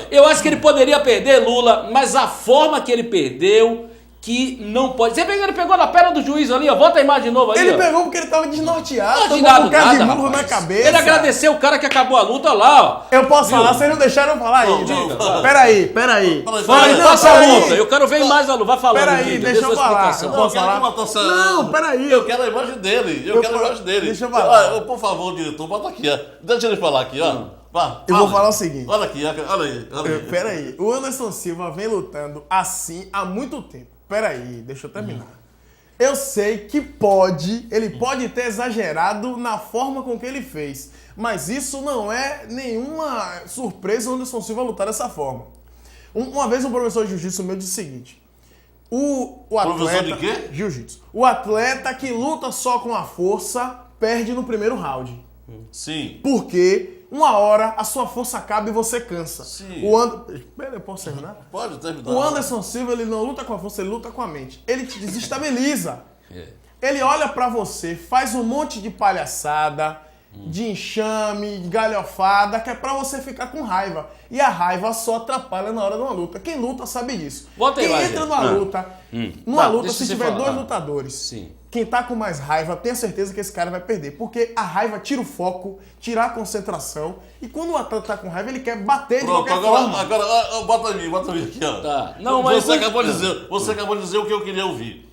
eu acho que ele poderia perder, Lula, mas a forma que ele perdeu, que não pode. Ele pegou na perna do juiz ali, ó. Volta a imagem de novo aí. Ele pegou porque ele tava desnorteado. Tomou um cara de murro na cabeça. Ele agradeceu o cara que acabou a luta lá, ó. Eu posso falar, vocês não deixaram eu falar aí. Peraí. Faça a luta. Eu quero ver mais a luta. Vai falando. Peraí, deixa eu falar. Eu posso falar? Não, peraí. Eu quero a imagem dele. Deixa eu falar. Por favor, diretor, bota aqui, ó. Deixa ele falar aqui, ó. Eu vou falar o seguinte. Olha aqui, olha aí. Peraí. O Anderson Silva vem lutando assim há muito tempo. Peraí, deixa eu terminar. Eu sei que ele pode ter exagerado na forma com que ele fez, mas isso não é nenhuma surpresa o Anderson Silva lutar dessa forma. Uma vez um professor de jiu-jitsu meu disse o seguinte: o atleta, professor de quê? Jiu-jitsu. O atleta que luta só com a força perde no primeiro round. Sim. Porque uma hora a sua força acaba e você cansa. Sim. Eu posso terminar? Pode terminar. O Anderson Silva, ele não luta com a força, ele luta com a mente. Ele te desestabiliza. Ele olha pra você, faz um monte de palhaçada, de enxame, de galhofada, que é pra você ficar com raiva. E a raiva só atrapalha na hora de uma luta. Quem luta sabe disso. Quem entra numa luta, se tiver dois lutadores, quem tá com mais raiva, tenha certeza que esse cara vai perder. Porque a raiva tira o foco, tira a concentração. E quando o atleta tá com raiva, ele quer bater de qualquer forma. Agora, bota em mim aqui, ó. Tá. Não, mas você acabou de dizer o que eu queria ouvir.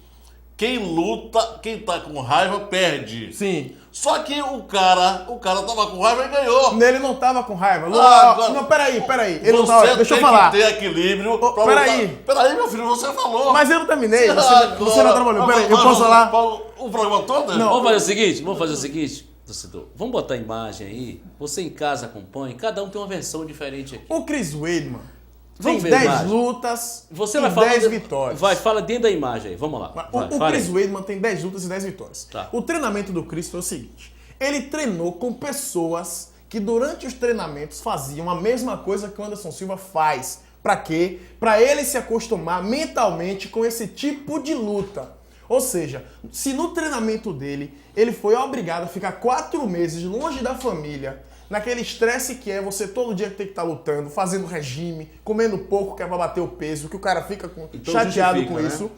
Quem luta, quem tá com raiva, perde. Sim. Só que o cara tava com raiva e ganhou. Ele não tava com raiva. Não, peraí. Ele não tava. Deixa eu falar. Você tem que ter equilíbrio pra peraí. lutar. Peraí, meu filho, você falou. Mas eu não terminei. Você não trabalhou. Peraí, eu posso falar? O programa todo? Não. Vamos fazer o seguinte, torcedor. Vamos botar a imagem aí. Você em casa acompanha. Cada um tem uma versão diferente aqui. O Chris Weidman tem 10 lutas e 10 vitórias. Fala dentro da imagem aí. Vamos lá. O Chris Weidman tem 10 lutas e 10 vitórias. Tá. O treinamento do Chris foi o seguinte. Ele treinou com pessoas que durante os treinamentos faziam a mesma coisa que o Anderson Silva faz. Pra quê? Pra ele se acostumar mentalmente com esse tipo de luta. Ou seja, se no treinamento dele ele foi obrigado a ficar 4 meses longe da família, naquele estresse que é você todo dia ter que estar lutando, fazendo regime, comendo pouco que é pra bater o peso, que o cara fica chateado com isso.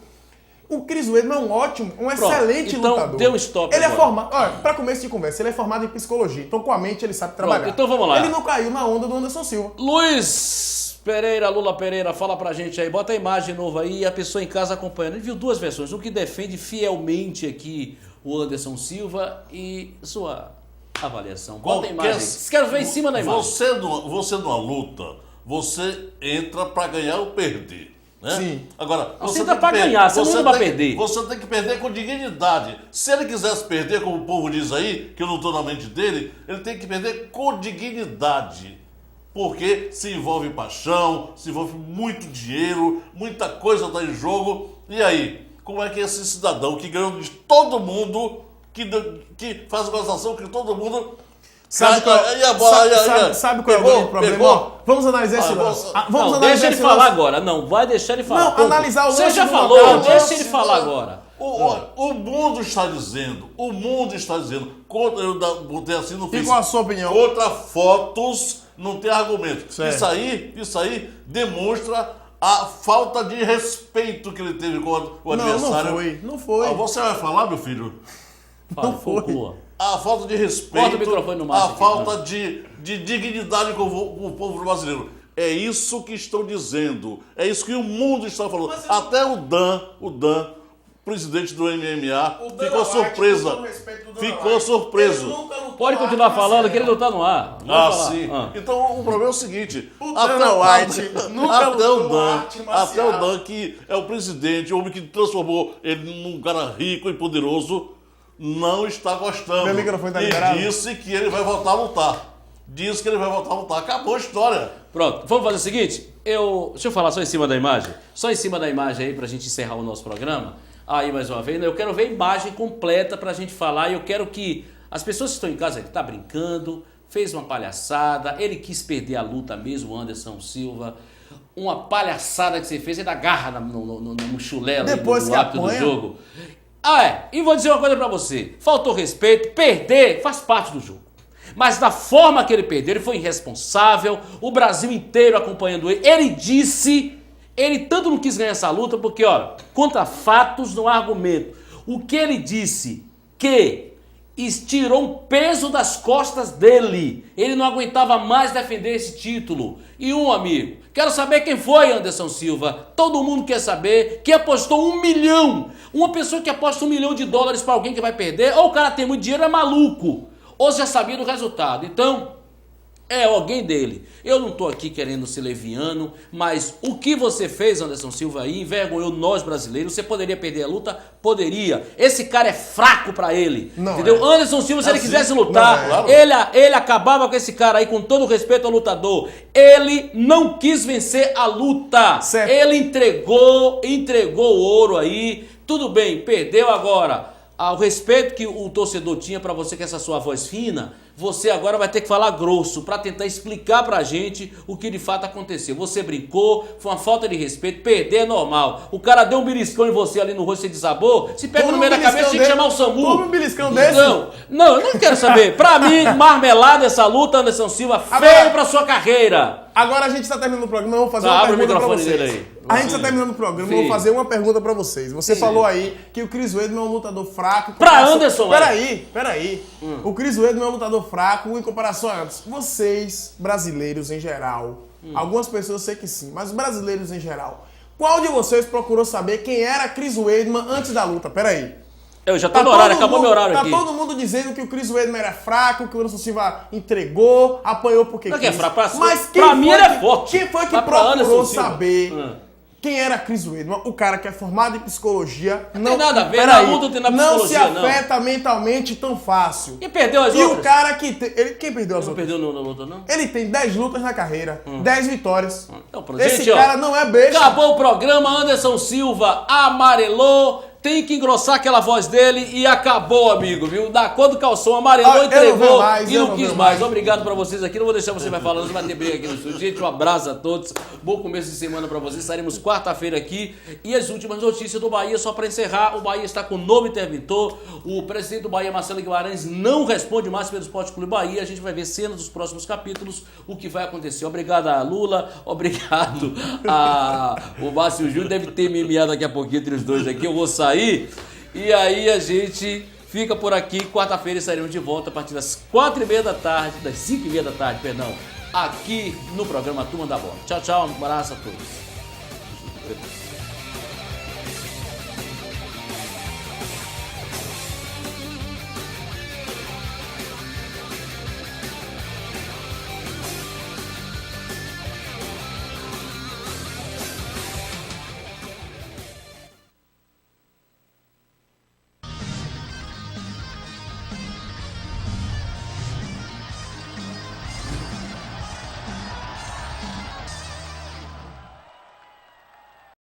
O Chris Weidman é um excelente lutador. Deu um stop ele agora. É formado, olha, pra começo de conversa, ele é formado em psicologia, então com a mente ele sabe trabalhar. Então vamos lá. Ele não caiu na onda do Anderson Silva. Luiz Pereira, Lula Pereira, fala pra gente aí, bota a imagem nova aí, a pessoa em casa acompanhando. Ele viu duas versões, um que defende fielmente aqui o Anderson Silva e sua avaliação. Bota a imagem. Quero ver em cima da imagem. Você numa luta, você entra pra ganhar ou perder. Né? Sim. Agora, você entra pra ganhar, você não vai perder. Você tem que perder com dignidade. Se ele quisesse perder, como o povo diz aí, que eu não estou na mente dele, ele tem que perder com dignidade. Porque se envolve paixão, se envolve muito dinheiro, muita coisa está em jogo. E aí, como é que esse cidadão que ganhou de todo mundo, que faz gozação que todo mundo... Sabe qual é o grande problema? Vamos analisar esse lance. Deixa ele falar agora. Não, vai deixar ele falar. Não, analisar o lance. Você já falou, deixa ele falar agora. O mundo está dizendo, contra, eu botei assim no E qual a sua opinião? Contra fotos não tem argumento. Certo. Isso aí demonstra a falta de respeito que ele teve com o adversário. Não foi. Você vai falar, meu filho? Não foi. A falta de respeito, Bota o microfone no máximo a aqui, falta de dignidade com o povo brasileiro. É isso que estão dizendo. É isso que o mundo está falando. Até o Dan, presidente do MMA, ficou surpreso. Pode continuar falando que ele não tá no ar. Sim. Então o problema é o seguinte: até o Dan, que é o presidente, o homem que transformou ele num cara rico e poderoso, não está gostando. Meu microfone tá liberado? E disse que ele vai voltar a lutar. Acabou a história. Pronto, vamos fazer o seguinte, deixa eu falar só em cima da imagem. Só em cima da imagem aí pra gente encerrar o nosso programa. Aí mais uma vez, eu quero ver a imagem completa pra gente falar e eu quero que as pessoas que estão em casa, ele tá brincando, fez uma palhaçada, ele quis perder a luta mesmo, o Anderson Silva. Uma palhaçada que você fez, ele agarra no chulé ali, no ápice do jogo. E vou dizer uma coisa pra você, faltou respeito, perder faz parte do jogo. Mas da forma que ele perdeu, ele foi irresponsável, o Brasil inteiro acompanhando ele. Ele tanto não quis ganhar essa luta porque, contra fatos não há argumento. O que ele disse que tirou um peso das costas dele. Ele não aguentava mais defender esse título. E amigo, quero saber quem foi Anderson Silva. Todo mundo quer saber. Quem apostou 1 milhão. Uma pessoa que aposta $1 milhão para alguém que vai perder, ou o cara tem muito dinheiro, é maluco. Ou já sabia do resultado. Então, é alguém dele. Eu não estou aqui querendo ser leviano, mas o que você fez, Anderson Silva, aí, envergonhou nós brasileiros. Você poderia perder a luta? Poderia. Esse cara é fraco pra ele. Não entendeu? Anderson Silva, se ele quisesse lutar, ele acabava com esse cara aí, com todo o respeito ao lutador. Ele não quis vencer a luta. Certo. Ele entregou o ouro aí. Tudo bem, perdeu agora. O respeito que o torcedor tinha pra você com essa sua voz fina, você agora vai ter que falar grosso pra tentar explicar pra gente o que de fato aconteceu. Você brincou, foi uma falta de respeito, perder é normal. O cara deu um beliscão em você ali no rosto, você desabou, se pega no meio da cabeça, tem que chamar o SAMU. Toma um beliscão desse? Não, eu não quero saber. Pra mim, marmelada essa luta, Anderson Silva, feio pra sua carreira. Agora a gente tá terminando o programa, eu vou fazer uma pergunta pra vocês. A gente tá terminando o programa, eu vou fazer uma pergunta pra vocês. Você falou aí que o Chris Weidman é um lutador fraco. Pra Anderson, Peraí. O Chris Weidman é um lutador fraco em comparação a antes. Vocês, brasileiros em geral, algumas pessoas eu sei que sim, mas brasileiros em geral, qual de vocês procurou saber quem era Chris Weidman antes da luta? Peraí. Eu já tô no horário, acabou meu horário aqui. Tá todo mundo dizendo que o Chris Weidman era fraco, que o Anderson Silva entregou, apanhou porque quis. É fraco, mas pra mim ele é forte. Quem foi que procurou saber quem era Chris Weidman? O cara que é formado em psicologia. Não tem nada a ver, não tem na psicologia, não se afeta mentalmente tão fácil. E perdeu as outras? E o cara que... Quem perdeu as outras? Não perdeu na luta, não? Ele tem 10 lutas na carreira, 10 vitórias. Então, esse cara não é besta. Acabou o programa, Anderson Silva amarelou. Tem que engrossar aquela voz dele e acabou, amigo, viu? Da cor do calção, amarelou, entregou e não quis mais. Obrigado pra vocês aqui. Não vou deixar você vai falando, vai ter briga aqui no estúdio. Gente, um abraço a todos. Bom começo de semana pra vocês. Estaremos quarta-feira aqui. E as últimas notícias do Bahia, só pra encerrar. O Bahia está com um novo interventor. O presidente do Bahia, Marcelo Guimarães, não responde mais pelo Esporte Clube Bahia. A gente vai ver cenas dos próximos capítulos, o que vai acontecer. Obrigado a Lula, obrigado a... O Márcio Júnior deve ter memeado daqui a pouquinho entre os dois aqui. Eu vou sair. E aí a gente fica por aqui. Quarta-feira estaremos de volta a partir das 4h30 da tarde, das 5h30 da tarde, perdão, aqui no programa Turma da Bola. Tchau, tchau, um abraço a todos.